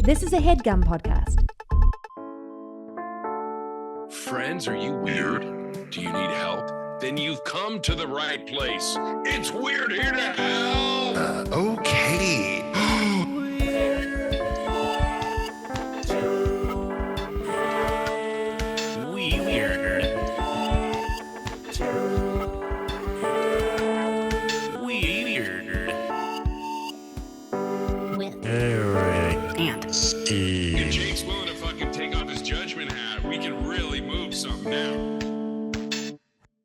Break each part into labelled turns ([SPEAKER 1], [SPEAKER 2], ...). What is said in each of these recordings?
[SPEAKER 1] This is a HeadGum podcast.
[SPEAKER 2] Friends, are you weird? Do you need help? Then you've come to the right place. It's Weird Here to Help!
[SPEAKER 3] Okay.
[SPEAKER 2] If Jake's willing to fucking take off his judgment hat, we can really move something now.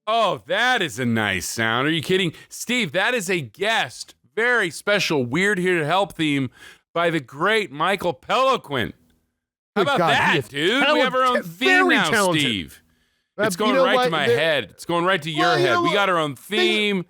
[SPEAKER 4] Oh, that is a nice sound. Are you kidding? Steve, that is a guest, very special Weird Here to Help theme by the great Michael Peloquin. How about that, dude? We have our own theme now, talented. Steve. It's going right to my head. It's going right to your head. We got our own theme.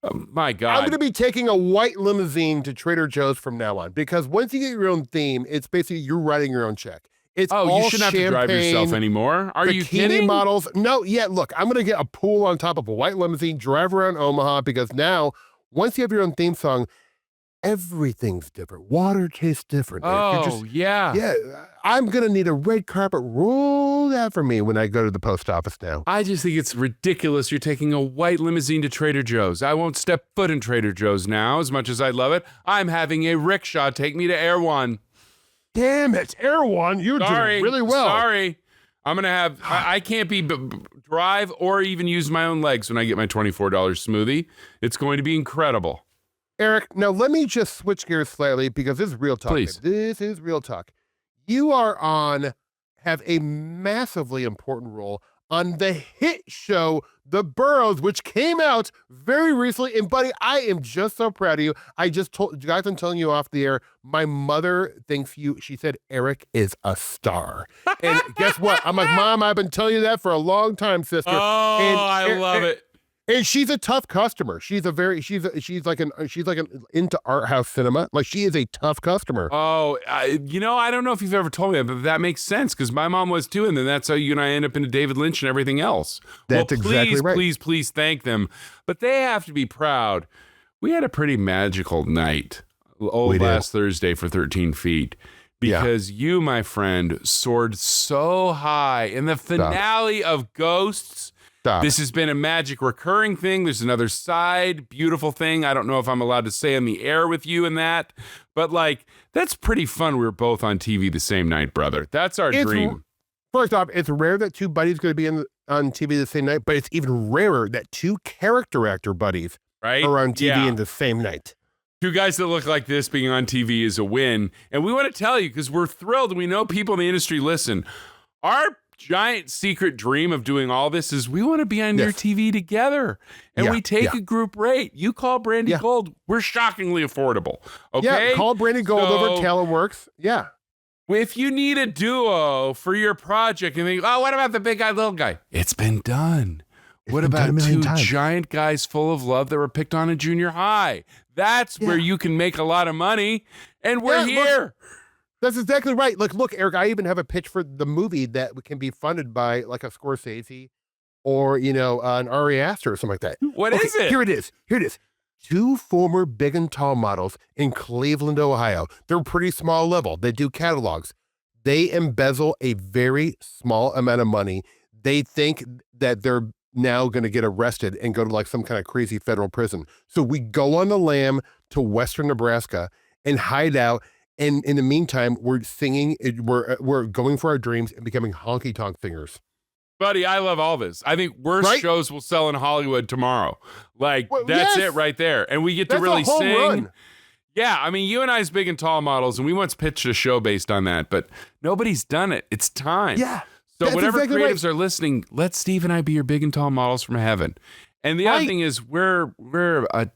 [SPEAKER 4] Oh, my God.
[SPEAKER 3] I'm going to be taking a white limousine to Trader Joe's from now on, because once you get your own theme, it's basically you're writing your own check. It's all
[SPEAKER 4] you shouldn't have to drive yourself anymore. Are you kidding?
[SPEAKER 3] Models. No, yeah, look, I'm going to get a pool on top of a white limousine, drive around Omaha, because now, once you have your own theme song, everything's different. Water tastes different.
[SPEAKER 4] Yeah.
[SPEAKER 3] Yeah, I'm going to need a red carpet rolled out for me when I go to the post office now.
[SPEAKER 4] I just think it's ridiculous. You're taking a white limousine to Trader Joe's. I won't step foot in Trader Joe's now, as much as I love it. I'm having a rickshaw take me to Air One.
[SPEAKER 3] Damn it, Air One, you're doing really well.
[SPEAKER 4] Sorry. I'm going to have, I can't be drive or even use my own legs when I get my $24 smoothie. It's going to be incredible.
[SPEAKER 3] Eric, now let me just switch gears slightly, because this is real talk.
[SPEAKER 4] Please.
[SPEAKER 3] This is real talk. You have a massively important role on the hit show, The Burrows, which came out very recently. And buddy, I am just so proud of you. I just told, guys, I'm telling you off the air, my mother thinks she said, Eric is a star. And guess what? I'm like, Mom, I've been telling you that for a long time, sister.
[SPEAKER 4] I love it.
[SPEAKER 3] And she's a tough customer. She's like an into art house cinema. Like, she is a tough customer.
[SPEAKER 4] Oh, I don't know if you've ever told me that, but that makes sense, because my mom was too, and then that's how you and I end up into David Lynch and everything else.
[SPEAKER 3] That's exactly right.
[SPEAKER 4] Please thank them. But they have to be proud. We had a pretty magical night last Thursday for 13 Feet. Because you, my friend, soared so high in the finale of Ghosts. This has been a magic recurring thing. There's another side, beautiful thing. I don't know if I'm allowed to say on the air with you and that, but like, that's pretty fun. We were both on TV the same night, brother. That's our dream.
[SPEAKER 3] First off, it's rare that two buddies going to be on TV the same night, but it's even rarer that two character actor buddies are on TV in the same night.
[SPEAKER 4] Two guys that look like this being on TV is a win. And we want to tell you, because we're thrilled. We know people in the industry listen. Our giant secret dream of doing all this is we want to be on your TV together, and we take a group rate. You call Brandy Gold, we're shockingly affordable. Okay,
[SPEAKER 3] call Brandy Gold over TaylorWorks. Yeah,
[SPEAKER 4] if you need a duo for your project and think, oh, what about the big guy, little guy? It's been done. What about two giant guys full of love that were picked on in junior high? That's where you can make a lot of money, and we're here.
[SPEAKER 3] Look, that's exactly right. Look, Eric, I even have a pitch for the movie that can be funded by like a Scorsese or, an Ari Aster or something like that.
[SPEAKER 4] What is it?
[SPEAKER 3] Here it is. Two former Big and Tall models in Cleveland, Ohio. They're pretty small level. They do catalogs. They embezzle a very small amount of money. They think that they're now going to get arrested and go to like some kind of crazy federal prison. So we go on the lam to Western Nebraska and hide out. And in the meantime, we're singing, we're going for our dreams and becoming honky-tonk singers.
[SPEAKER 4] Buddy, I love all this. I think shows will sell in Hollywood tomorrow. That's it right there. And we get to really sing. Run. Yeah, I mean, you and I's Big and Tall models, and we once pitched a show based on that, but nobody's done it. It's time.
[SPEAKER 3] Yeah.
[SPEAKER 4] So whatever creatives are listening, let Steve and I be your Big and Tall models from heaven. And the other thing is, we're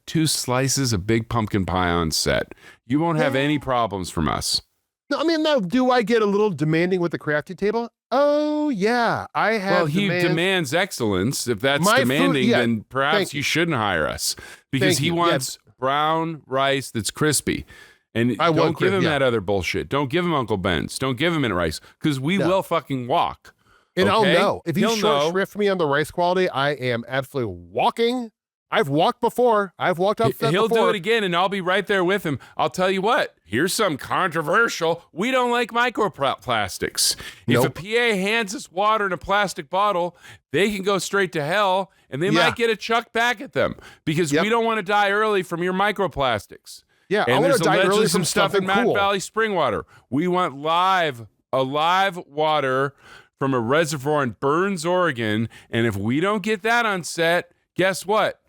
[SPEAKER 4] 2 slices of big pumpkin pie on set. You won't have any problems from us.
[SPEAKER 3] No, I mean, now, do I get a little demanding with the crafty table? Oh, yeah. I have.
[SPEAKER 4] Well, he demands excellence. If that's demanding, then perhaps you shouldn't hire us, because he wants brown rice that's crispy. And don't give him that other bullshit. Don't give him Uncle Ben's. Don't give him minute rice, because we will fucking walk.
[SPEAKER 3] And I'll know. If you short shrift me on the rice quality, I am absolutely walking I've walked before. I've walked up set
[SPEAKER 4] He'll
[SPEAKER 3] before.
[SPEAKER 4] do it again, and I'll be right there with him. I'll tell you what. Here's some controversial. We don't like microplastics.
[SPEAKER 3] Nope.
[SPEAKER 4] If a PA hands us water in a plastic bottle, they can go straight to hell, and they might get a chuck back at them because we don't want to die early from your microplastics.
[SPEAKER 3] Yeah,
[SPEAKER 4] and
[SPEAKER 3] I want
[SPEAKER 4] there's
[SPEAKER 3] to die
[SPEAKER 4] allegedly
[SPEAKER 3] early
[SPEAKER 4] some
[SPEAKER 3] from
[SPEAKER 4] stuff in
[SPEAKER 3] something
[SPEAKER 4] Mad
[SPEAKER 3] cool.
[SPEAKER 4] Valley spring water. We want live water from a reservoir in Burns, Oregon, and if we don't get that on set, guess what?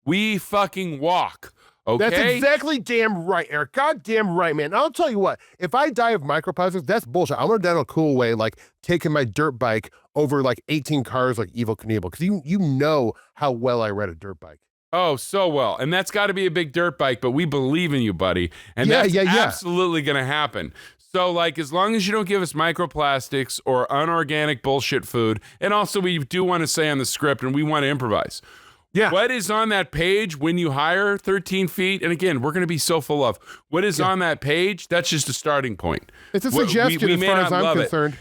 [SPEAKER 4] We fucking walk. Okay?
[SPEAKER 3] That's exactly damn right, Eric. Goddamn right, man. I'll tell you what. If I die of microplastics, that's bullshit. I'm gonna die in a cool way, like taking my dirt bike over like 18 cars, like Evel Knievel, because you know how well I ride a dirt bike.
[SPEAKER 4] Oh, so well. And that's got to be a big dirt bike, but we believe in you, buddy. And that's absolutely going to happen. So, like, as long as you don't give us microplastics or unorganic bullshit food, and also we do want to say on the script, and we want to improvise.
[SPEAKER 3] Yeah.
[SPEAKER 4] What is on that page when you hire 13 feet? And again, we're going to be so full of what is on that page. That's just a starting point.
[SPEAKER 3] It's a suggestion as far as I'm concerned.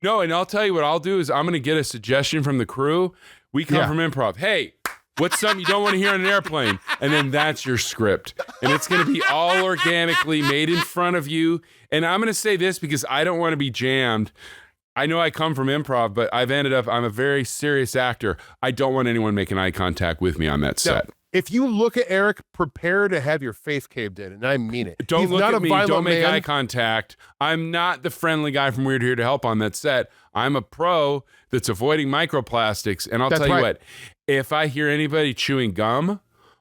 [SPEAKER 4] No, and I'll tell you what I'll do is I'm going to get a suggestion from the crew. We come from improv. Hey, what's something you don't want to hear on an airplane? And then that's your script. And it's going to be all organically made in front of you. And I'm going to say this because I don't want to be jammed. I know I come from improv, but I'm a very serious actor. I don't want anyone making eye contact with me on that set.
[SPEAKER 3] If you look at Eric, prepare to have your face caved in, and I mean it.
[SPEAKER 4] Don't look at me. Don't make
[SPEAKER 3] man.
[SPEAKER 4] eye contact. I'm not the friendly guy from Weird Here to Help on that set. I'm a pro that's avoiding microplastics. And I'll tell you what, if I hear anybody chewing gum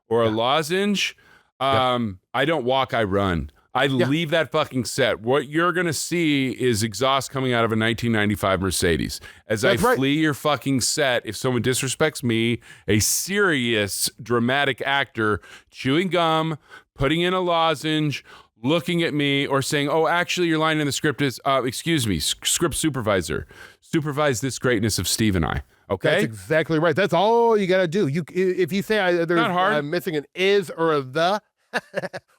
[SPEAKER 4] or a lozenge, I don't walk, I run. I leave that fucking set. What you're going to see is exhaust coming out of a 1995 Mercedes. As I flee your fucking set, if someone disrespects me, a serious, dramatic actor, chewing gum, putting in a lozenge, looking at me, or saying, oh, actually, your line in the script is, excuse me, script supervisor, supervise this greatness of Steve and I. Okay?
[SPEAKER 3] That's exactly right. That's all you got to do. If you say I'm missing an is or a the,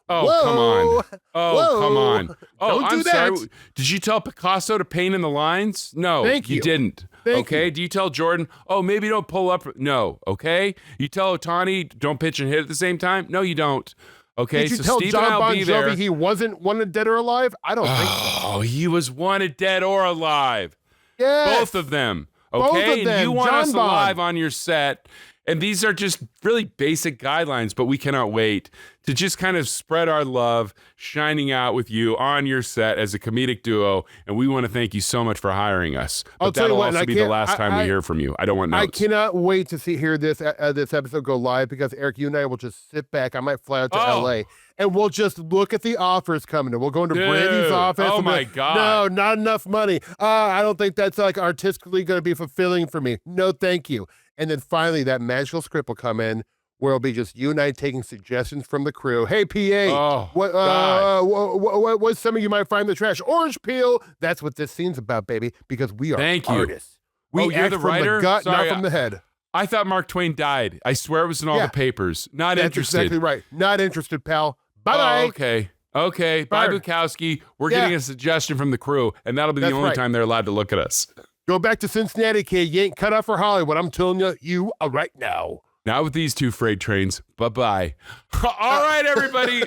[SPEAKER 4] oh,
[SPEAKER 3] whoa.
[SPEAKER 4] come on. Oh,
[SPEAKER 3] Whoa.
[SPEAKER 4] come on. Oh,
[SPEAKER 3] Don't
[SPEAKER 4] I'm
[SPEAKER 3] do that.
[SPEAKER 4] sorry. Did you tell Picasso to paint in the lines? No,
[SPEAKER 3] Thank you.
[SPEAKER 4] didn't.
[SPEAKER 3] Thank
[SPEAKER 4] okay.
[SPEAKER 3] you.
[SPEAKER 4] Do you tell Jordan, oh, maybe don't pull up? No. Okay. You tell Otani, don't pitch and hit at the same time? No, you don't. Okay.
[SPEAKER 3] Did you
[SPEAKER 4] so
[SPEAKER 3] tell
[SPEAKER 4] Steve
[SPEAKER 3] John
[SPEAKER 4] and I'll
[SPEAKER 3] Bon
[SPEAKER 4] be there.
[SPEAKER 3] Jovi he wasn't wanted dead or alive? I don't think so.
[SPEAKER 4] Oh, he was wanted dead or alive.
[SPEAKER 3] Yes.
[SPEAKER 4] Both of them.
[SPEAKER 3] Both
[SPEAKER 4] Okay.
[SPEAKER 3] of them.
[SPEAKER 4] And you want
[SPEAKER 3] John
[SPEAKER 4] us
[SPEAKER 3] Bon.
[SPEAKER 4] alive on your set. And these are just really basic guidelines, but we cannot wait to just kind of spread our love, shining out with you on your set as a comedic duo. And we want to thank you so much for hiring us. But that'll also be the last time we hear from you. I don't want notes.
[SPEAKER 3] I cannot wait to hear this episode go live because, Eric, you and I will just sit back. I might fly out to L.A. and we'll just look at the offers coming in. We'll go into Brandy's office.
[SPEAKER 4] Oh,
[SPEAKER 3] and
[SPEAKER 4] my
[SPEAKER 3] like,
[SPEAKER 4] God.
[SPEAKER 3] No, not enough money. I don't think that's like artistically going to be fulfilling for me. No, thank you. And then finally, that magical script will come in where it'll be just you and I taking suggestions from the crew. Hey, PA, what's something you might find in the trash? Orange peel. That's what this scene's about, baby, because we are artists. We
[SPEAKER 4] you're
[SPEAKER 3] act
[SPEAKER 4] the
[SPEAKER 3] from
[SPEAKER 4] writer?
[SPEAKER 3] the gut,
[SPEAKER 4] Sorry,
[SPEAKER 3] not from the head.
[SPEAKER 4] I thought Mark Twain died. I swear it was in all the papers. Not
[SPEAKER 3] That's
[SPEAKER 4] interested.
[SPEAKER 3] exactly right. Not interested, pal. Bye-bye.
[SPEAKER 4] Oh, okay. Okay. Bye, Bukowski. We're getting a suggestion from the crew, and that'll be the only time they're allowed to look at us.
[SPEAKER 3] Go back to Cincinnati, kid. You ain't cut out for Hollywood. I'm telling you right now.
[SPEAKER 4] Not with these two freight trains. Bye-bye. All right, everybody.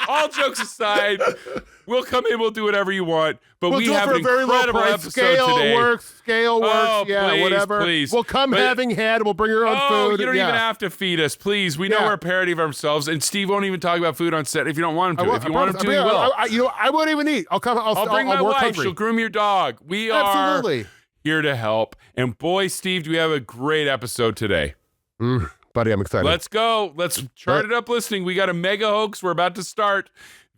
[SPEAKER 4] All jokes aside, we'll come in, we'll do whatever you want, but we have an incredible episode today.
[SPEAKER 3] Scale works,
[SPEAKER 4] please,
[SPEAKER 3] whatever.
[SPEAKER 4] Please.
[SPEAKER 3] We'll come having had, we'll bring our own food.
[SPEAKER 4] You don't even have to feed us, please. We know we're a parody of ourselves, and Steve won't even talk about food on set if you don't want him to. If you want him to, he will.
[SPEAKER 3] I won't even eat. I'll
[SPEAKER 4] bring my wife.
[SPEAKER 3] Hungry.
[SPEAKER 4] She'll groom your dog. We are here to help. And boy, Steve, do we have a great episode today.
[SPEAKER 3] Buddy, I'm excited.
[SPEAKER 4] Let's go. Let's chart it up listening. We got a mega hoax we're about to start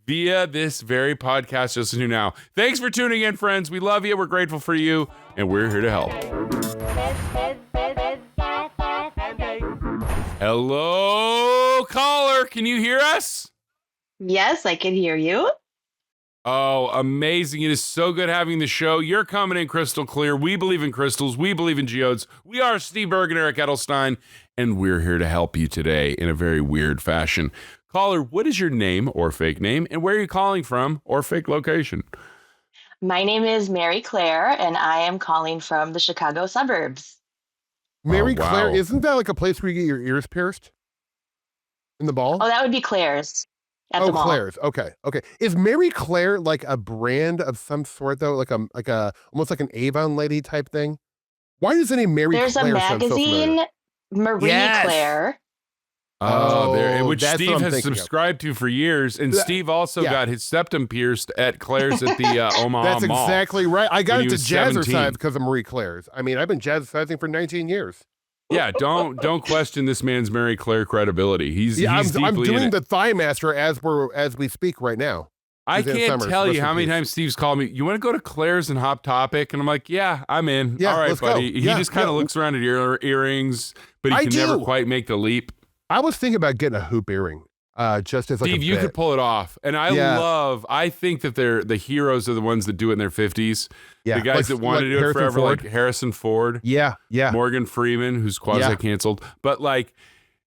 [SPEAKER 4] via this very podcast. Just to now. Thanks for tuning in, friends. We love you. We're grateful for you. And we're here to help. Hello, caller. Can you hear us?
[SPEAKER 5] Yes, I can hear you.
[SPEAKER 4] Oh, amazing. It is so good having the show. You're coming in crystal clear. We believe in crystals. We believe in geodes. We are Steve Berg and Eric Edelstein, and we're here to help you today in a very weird fashion. Caller, what is your name or fake name, and where are you calling from or fake location?
[SPEAKER 5] My name is Mary Claire, and I am calling from the Chicago suburbs.
[SPEAKER 3] Mary Claire,
[SPEAKER 4] wow.
[SPEAKER 3] isn't that like a place where you get your ears pierced? In the ball?
[SPEAKER 5] Oh, that would be Claire's at the mall.
[SPEAKER 3] Claire's. Okay. Is Mary Claire like a brand of some sort though? Like a almost like an Avon lady type thing? Why does any Mary
[SPEAKER 5] There's
[SPEAKER 3] Claire
[SPEAKER 5] a
[SPEAKER 3] sound so familiar?
[SPEAKER 5] magazine, Marie
[SPEAKER 3] Yes!
[SPEAKER 5] Claire.
[SPEAKER 4] There, which
[SPEAKER 3] that's what
[SPEAKER 4] Steve
[SPEAKER 3] I'm
[SPEAKER 4] has
[SPEAKER 3] thinking of.
[SPEAKER 4] subscribed to for years, and Steve also got his septum pierced at Claire's at the Omaha
[SPEAKER 3] That's
[SPEAKER 4] Mall.
[SPEAKER 3] exactly right. I got
[SPEAKER 4] when he
[SPEAKER 3] into
[SPEAKER 4] was 17.
[SPEAKER 3] jazzercise because of Marie Claire's. I mean, I've been jazzercising for 19 years.
[SPEAKER 4] Yeah, don't question this man's Mary Claire credibility. He's
[SPEAKER 3] I'm
[SPEAKER 4] deeply
[SPEAKER 3] doing
[SPEAKER 4] in it.
[SPEAKER 3] the Thigh Master as we speak right now.
[SPEAKER 4] I
[SPEAKER 3] Suzanne
[SPEAKER 4] can't
[SPEAKER 3] Summers,
[SPEAKER 4] tell you
[SPEAKER 3] rest
[SPEAKER 4] how
[SPEAKER 3] in
[SPEAKER 4] many
[SPEAKER 3] peace.
[SPEAKER 4] times Steve's called me, you want to go to Claire's and Hot Topic? And I'm like, yeah, I'm in.
[SPEAKER 3] Yeah,
[SPEAKER 4] all right,
[SPEAKER 3] let's go.
[SPEAKER 4] buddy. He
[SPEAKER 3] Yeah,
[SPEAKER 4] just kind of looks around at earrings, but he
[SPEAKER 3] I
[SPEAKER 4] can never
[SPEAKER 3] do.
[SPEAKER 4] quite make the leap.
[SPEAKER 3] I was thinking about getting a hoop earring, just as like
[SPEAKER 4] Steve,
[SPEAKER 3] a
[SPEAKER 4] you
[SPEAKER 3] bit.
[SPEAKER 4] could pull it off. And I think that the heroes are the ones that do it in their 50s.
[SPEAKER 3] Yeah,
[SPEAKER 4] The guys that want to do it forever, like Harrison Ford.
[SPEAKER 3] Yeah.
[SPEAKER 4] Morgan Freeman, who's quasi-canceled. But like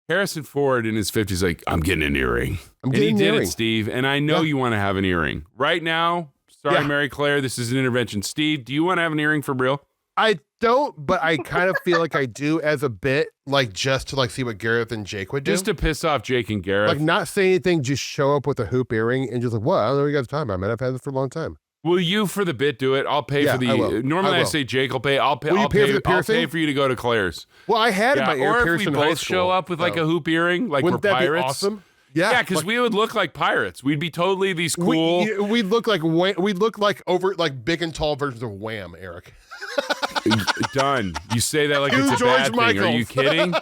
[SPEAKER 4] Harrison Ford in his 50s, like, I'm getting an earring.
[SPEAKER 3] I'm getting
[SPEAKER 4] and he
[SPEAKER 3] an
[SPEAKER 4] did
[SPEAKER 3] earring.
[SPEAKER 4] it, Steve. And I know you want to have an earring. Right now, sorry,
[SPEAKER 3] Yeah.
[SPEAKER 4] Mary Claire, this is an intervention. Steve, do you want to have an earring for real?
[SPEAKER 3] I don't, but I kind of feel like I do as a bit, like just to like see what Gareth and Jake would do.
[SPEAKER 4] Just to piss off Jake and Gareth.
[SPEAKER 3] like not say anything, just show up with a hoop earring and just like, what? I don't know what you guys are talking about, man. I've had this for a long time.
[SPEAKER 4] Will you, for the bit, do it? I'll pay
[SPEAKER 3] Yeah,
[SPEAKER 4] for the.
[SPEAKER 3] I will.
[SPEAKER 4] Normally,
[SPEAKER 3] I
[SPEAKER 4] I,
[SPEAKER 3] will.
[SPEAKER 4] say Jake will pay. I'll pay.
[SPEAKER 3] Will you
[SPEAKER 4] I'll
[SPEAKER 3] pay
[SPEAKER 4] pay.
[SPEAKER 3] for the
[SPEAKER 4] I'll pay
[SPEAKER 3] piercing?
[SPEAKER 4] for you to go to Claire's.
[SPEAKER 3] Well, I had my ear
[SPEAKER 4] or if
[SPEAKER 3] pierced
[SPEAKER 4] we
[SPEAKER 3] in high
[SPEAKER 4] both
[SPEAKER 3] school.
[SPEAKER 4] show up with like a hoop earring, like
[SPEAKER 3] Wouldn't
[SPEAKER 4] we're
[SPEAKER 3] that
[SPEAKER 4] pirates.
[SPEAKER 3] be awesome? Yeah,
[SPEAKER 4] Yeah, because we would look like pirates. We'd be totally these cool.
[SPEAKER 3] We look like we look like over like big and tall versions of Wham, Eric.
[SPEAKER 4] Done. You say that like
[SPEAKER 3] Two
[SPEAKER 4] it's a
[SPEAKER 3] George
[SPEAKER 4] bad thing. Are you
[SPEAKER 3] Michaels.
[SPEAKER 4] kidding?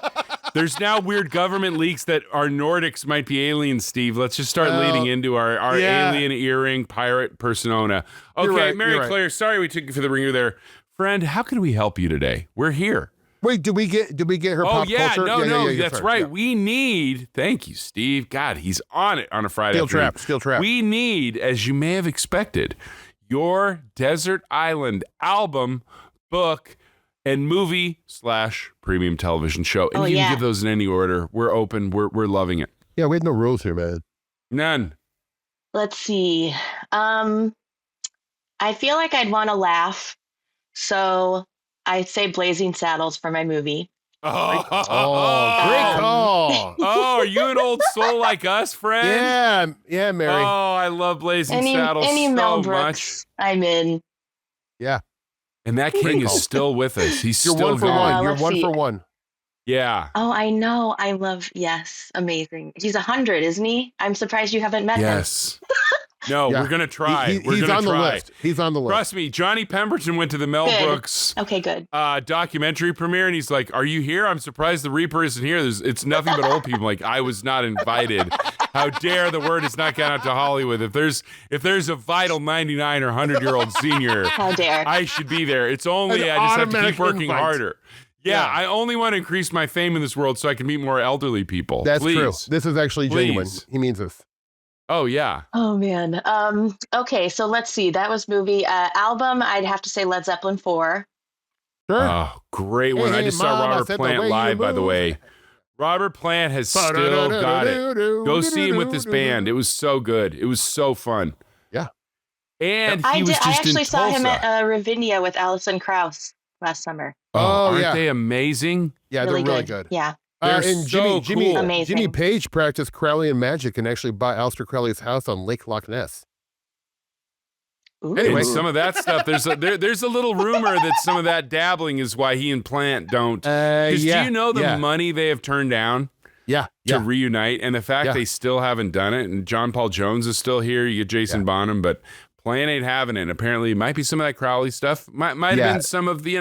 [SPEAKER 4] There's now weird government leaks that our Nordics might be aliens, Steve. Let's just start leading into our
[SPEAKER 3] yeah.
[SPEAKER 4] alien earring pirate persona. Okay,
[SPEAKER 3] right,
[SPEAKER 4] Mary
[SPEAKER 3] you're right.
[SPEAKER 4] Claire, sorry we took you for the ringer there. Friend, how can we help you today? We're here.
[SPEAKER 3] Wait, did we get her
[SPEAKER 4] Oh,
[SPEAKER 3] pop
[SPEAKER 4] yeah,
[SPEAKER 3] culture?
[SPEAKER 4] no,
[SPEAKER 3] you're
[SPEAKER 4] that's
[SPEAKER 3] fine.
[SPEAKER 4] right.
[SPEAKER 3] Yeah.
[SPEAKER 4] We need, thank you, Steve. God, he's on it on a Friday afternoon.
[SPEAKER 3] Steel trap.
[SPEAKER 4] We need, as you may have expected, your Desert Island album, book, and movie / premium television show. And you can give those in any order. We're open. We're loving it.
[SPEAKER 3] Yeah, we had no rules here, man.
[SPEAKER 4] None.
[SPEAKER 5] Let's see. I feel like I'd want to laugh, so I'd say Blazing Saddles for my movie.
[SPEAKER 3] Oh, great call.
[SPEAKER 4] Oh, are you an old soul like us, friend?
[SPEAKER 3] Yeah, Mary.
[SPEAKER 4] Oh, I love Blazing Saddles
[SPEAKER 5] any
[SPEAKER 4] so
[SPEAKER 5] Mel
[SPEAKER 4] much.
[SPEAKER 5] Brooks, I'm in.
[SPEAKER 3] Yeah.
[SPEAKER 4] And that king is still with us. He's
[SPEAKER 3] You're
[SPEAKER 4] still
[SPEAKER 3] one for
[SPEAKER 4] gone.
[SPEAKER 3] one. You're
[SPEAKER 5] let's
[SPEAKER 3] one
[SPEAKER 5] see.
[SPEAKER 3] for one.
[SPEAKER 4] Yeah.
[SPEAKER 5] Oh, I know. I love. Yes, amazing. He's 100, isn't he? I'm surprised you haven't met him.
[SPEAKER 4] Yes. No,
[SPEAKER 3] Yeah.
[SPEAKER 4] we're gonna try. We're
[SPEAKER 3] He's
[SPEAKER 4] gonna
[SPEAKER 3] on
[SPEAKER 4] try.
[SPEAKER 3] the list. He's on the list.
[SPEAKER 4] Trust me, Johnny Pemberton went to the Mel
[SPEAKER 5] Good.
[SPEAKER 4] Brooks
[SPEAKER 5] Okay, good.
[SPEAKER 4] documentary premiere, and he's like, "Are you here? I'm surprised the Reaper isn't here. It's nothing but old people." Like, I was not invited. How dare the word has not gone out to Hollywood? If there's a vital 99 or 100-year-old senior,
[SPEAKER 5] How dare.
[SPEAKER 4] I should be there. It's only
[SPEAKER 3] An
[SPEAKER 4] I just have to
[SPEAKER 3] automatic
[SPEAKER 4] keep working
[SPEAKER 3] invite.
[SPEAKER 4] harder. Yeah, I only want to increase my fame in this world so I can meet more elderly people.
[SPEAKER 3] That's
[SPEAKER 4] Please.
[SPEAKER 3] true. This is actually genuine.
[SPEAKER 4] Please.
[SPEAKER 3] He means this.
[SPEAKER 4] Oh yeah.
[SPEAKER 5] Oh man. Okay, so let's see. That was movie. Album. I'd have to say Led Zeppelin 4.
[SPEAKER 3] Sure.
[SPEAKER 4] Oh, great one. I
[SPEAKER 3] Hey,
[SPEAKER 4] just saw
[SPEAKER 3] Mama
[SPEAKER 4] Robert
[SPEAKER 3] said the
[SPEAKER 4] Plant
[SPEAKER 3] way you
[SPEAKER 4] live, by the
[SPEAKER 3] move.
[SPEAKER 4] way. Robert Plant has still got it. Go see him with this band. It was so good. It was so fun.
[SPEAKER 3] Yeah.
[SPEAKER 4] And he
[SPEAKER 5] I
[SPEAKER 4] was just
[SPEAKER 5] actually
[SPEAKER 4] in
[SPEAKER 5] saw him
[SPEAKER 4] Tulsa.
[SPEAKER 5] at Ravinia with Allison Krauss last summer.
[SPEAKER 3] Oh,
[SPEAKER 4] aren't
[SPEAKER 3] yeah.
[SPEAKER 4] they amazing?
[SPEAKER 3] Yeah, they're really good.
[SPEAKER 5] Yeah.
[SPEAKER 4] They're
[SPEAKER 3] And
[SPEAKER 4] so cool.
[SPEAKER 5] Amazing.
[SPEAKER 3] Jimmy Page practiced Crowley and magic and actually bought Aleister Crowley's house on Lake Loch Ness.
[SPEAKER 5] Ooh.
[SPEAKER 3] Anyway.
[SPEAKER 4] And some of that stuff, there's a little rumor that some of that dabbling is why he and Plant don't. Because do you know the money they have turned down
[SPEAKER 3] Yeah.
[SPEAKER 4] to reunite, and the fact they still haven't done it? And John Paul Jones is still here. You get Jason Bonham, but Plant ain't having it. And apparently, it might be some of that Crowley stuff. Might have been some of the,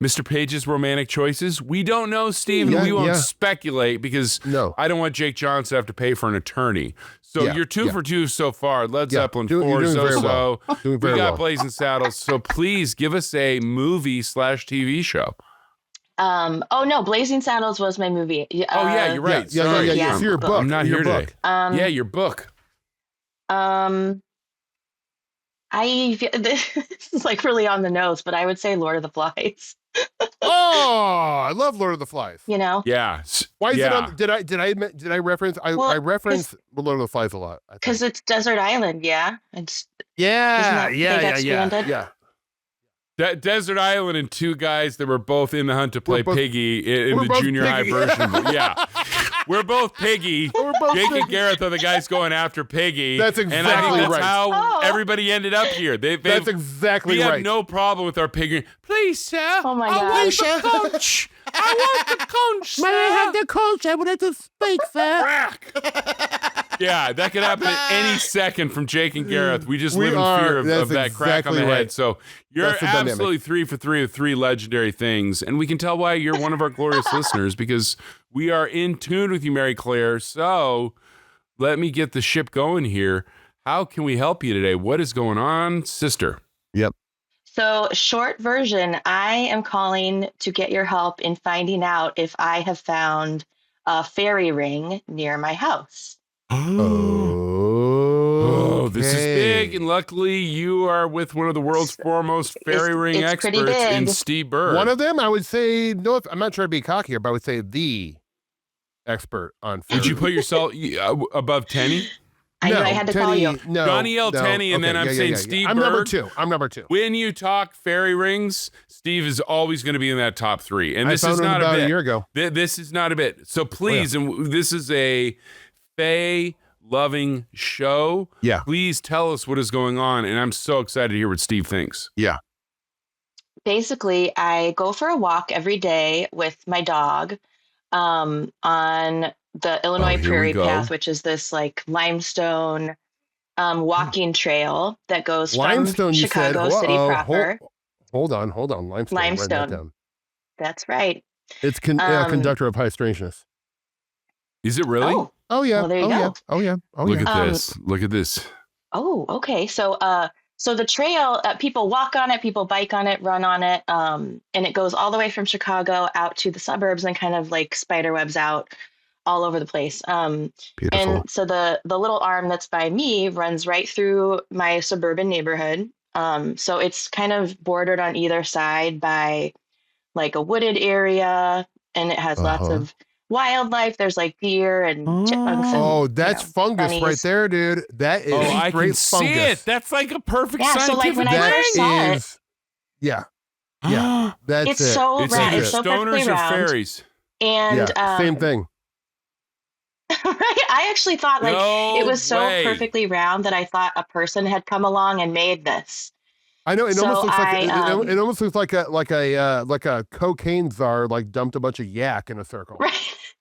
[SPEAKER 4] Mr. Page's romantic choices. We don't know, Steve, and we won't speculate because I don't want Jake Johnson to have to pay for an attorney. So you're 2 for 2 so far. Led Zeppelin 4,
[SPEAKER 3] you're doing very well. Doing
[SPEAKER 4] We
[SPEAKER 3] very
[SPEAKER 4] got
[SPEAKER 3] well.
[SPEAKER 4] Blazing Saddles. So please give us a movie / TV show.
[SPEAKER 5] Oh no, Blazing Saddles was my movie.
[SPEAKER 4] Oh yeah, you're right.
[SPEAKER 3] Yeah,
[SPEAKER 4] Sorry.
[SPEAKER 3] It's your book.
[SPEAKER 4] I'm not
[SPEAKER 3] your
[SPEAKER 4] here
[SPEAKER 3] book.
[SPEAKER 4] today. Yeah, your book.
[SPEAKER 5] This is like really on the nose, but I would say Lord of the Flies.
[SPEAKER 3] Oh, I love Lord of the Flies.
[SPEAKER 5] You know?
[SPEAKER 4] Yeah.
[SPEAKER 3] Why is it
[SPEAKER 4] Yeah.
[SPEAKER 3] on? Did I reference? I reference Lord of the Flies a lot. I think.
[SPEAKER 5] Because it's Desert Island, yeah. It's
[SPEAKER 3] Yeah,
[SPEAKER 5] Isn't that- they got stranded?
[SPEAKER 3] yeah.
[SPEAKER 4] Desert Island and two guys that were both in the hunt to play Piggy in the junior high version. Yeah. We're both Piggy. Jake and Gareth are the guys going after Piggy.
[SPEAKER 3] That's exactly
[SPEAKER 4] and I think that's
[SPEAKER 3] right.
[SPEAKER 4] how everybody ended up here.
[SPEAKER 3] That's exactly
[SPEAKER 4] right. We
[SPEAKER 3] right.
[SPEAKER 4] have no problem with our Piggy. Please, sir.
[SPEAKER 5] Oh my
[SPEAKER 4] I
[SPEAKER 5] God.
[SPEAKER 4] want the conch. I want the conch, sir.
[SPEAKER 3] May I have the coach? I would like to speak, sir.
[SPEAKER 4] Yeah, that could happen at any second from Jake and Gareth. We just
[SPEAKER 3] We
[SPEAKER 4] live in
[SPEAKER 3] are.
[SPEAKER 4] fear of
[SPEAKER 3] That's
[SPEAKER 4] that crack on the
[SPEAKER 3] exactly
[SPEAKER 4] head.
[SPEAKER 3] right.
[SPEAKER 4] So you're
[SPEAKER 3] That's the dynamic.
[SPEAKER 4] absolutely 3 for 3 with 3 legendary things. And we can tell why you're one of our glorious listeners because we are in tune with you, Mary Claire. So let me get the ship going here. How can we help you today? What is going on, sister?
[SPEAKER 3] Yep.
[SPEAKER 5] So, short version, I am calling to get your help in finding out if I have found a fairy ring near my house.
[SPEAKER 4] Oh, this is big. And luckily, you are with one of the world's foremost fairy ring
[SPEAKER 5] it's pretty
[SPEAKER 4] experts in
[SPEAKER 5] big.
[SPEAKER 4] Steve Bird.
[SPEAKER 3] One of them, I would say, no, I'm not trying to be cocky here, but I would say the expert on fairy.
[SPEAKER 4] Would you put yourself above Tenny?
[SPEAKER 5] I knew I had to call you.
[SPEAKER 3] No,
[SPEAKER 4] Johnny L. Tenny, and then I'm saying Steve
[SPEAKER 3] I'm
[SPEAKER 4] Bird.
[SPEAKER 3] number two.
[SPEAKER 4] When you talk fairy rings, Steve is always going to be in that top 3. And
[SPEAKER 3] I
[SPEAKER 4] this
[SPEAKER 3] found
[SPEAKER 4] is
[SPEAKER 3] him
[SPEAKER 4] not
[SPEAKER 3] about
[SPEAKER 4] a bit.
[SPEAKER 3] a year ago.
[SPEAKER 4] This is not a bit. So please, and this is a fae loving show.
[SPEAKER 3] Yeah.
[SPEAKER 4] Please tell us what is going on. And I'm so excited to hear what Steve thinks.
[SPEAKER 3] Yeah.
[SPEAKER 5] Basically, I go for a walk every day with my dog on the Illinois
[SPEAKER 4] here we
[SPEAKER 5] Prairie
[SPEAKER 4] go.
[SPEAKER 5] Path, which is this like limestone walking trail that goes
[SPEAKER 3] Limestone,
[SPEAKER 5] from
[SPEAKER 3] you said.
[SPEAKER 5] Chicago City proper.
[SPEAKER 3] Hold on. Limestone. Write that
[SPEAKER 5] Limestone.
[SPEAKER 3] down.
[SPEAKER 5] That's right.
[SPEAKER 3] It's conductor of high strangeness.
[SPEAKER 4] Is it really?
[SPEAKER 3] Oh yeah.
[SPEAKER 5] Well, there you go.
[SPEAKER 3] Yeah.
[SPEAKER 4] Look at this. Look at this.
[SPEAKER 5] Oh, okay. So the trail, people walk on it, people bike on it, run on it, and it goes all the way from Chicago out to the suburbs and kind of like spider webs out all over the place.
[SPEAKER 3] Beautiful.
[SPEAKER 5] And so the little arm that's by me runs right through my suburban neighborhood. So it's kind of bordered on either side by like a wooded area, and it has lots of wildlife. There's like deer and chipmunks. And,
[SPEAKER 3] that's fungus
[SPEAKER 5] bunnies.
[SPEAKER 3] right there, dude. That is
[SPEAKER 4] I
[SPEAKER 3] straight
[SPEAKER 4] can see
[SPEAKER 3] fungus.
[SPEAKER 4] it. That's like a perfect
[SPEAKER 5] Yeah, so
[SPEAKER 4] scientific
[SPEAKER 5] like when I first saw it,
[SPEAKER 3] is, yeah. That's
[SPEAKER 5] it's
[SPEAKER 3] it.
[SPEAKER 5] so
[SPEAKER 4] It's
[SPEAKER 5] round.
[SPEAKER 4] like
[SPEAKER 5] It's so
[SPEAKER 4] stoners
[SPEAKER 5] perfectly
[SPEAKER 4] or
[SPEAKER 5] round.
[SPEAKER 4] fairies.
[SPEAKER 5] And
[SPEAKER 3] Same thing.
[SPEAKER 5] right, I actually thought like
[SPEAKER 4] No
[SPEAKER 5] it was so
[SPEAKER 4] way.
[SPEAKER 5] perfectly round that I thought a person had come along and made this.
[SPEAKER 3] I know it
[SPEAKER 5] So
[SPEAKER 3] almost looks like
[SPEAKER 5] I,
[SPEAKER 3] it almost looks like a cocaine czar like dumped a bunch of yak in a circle.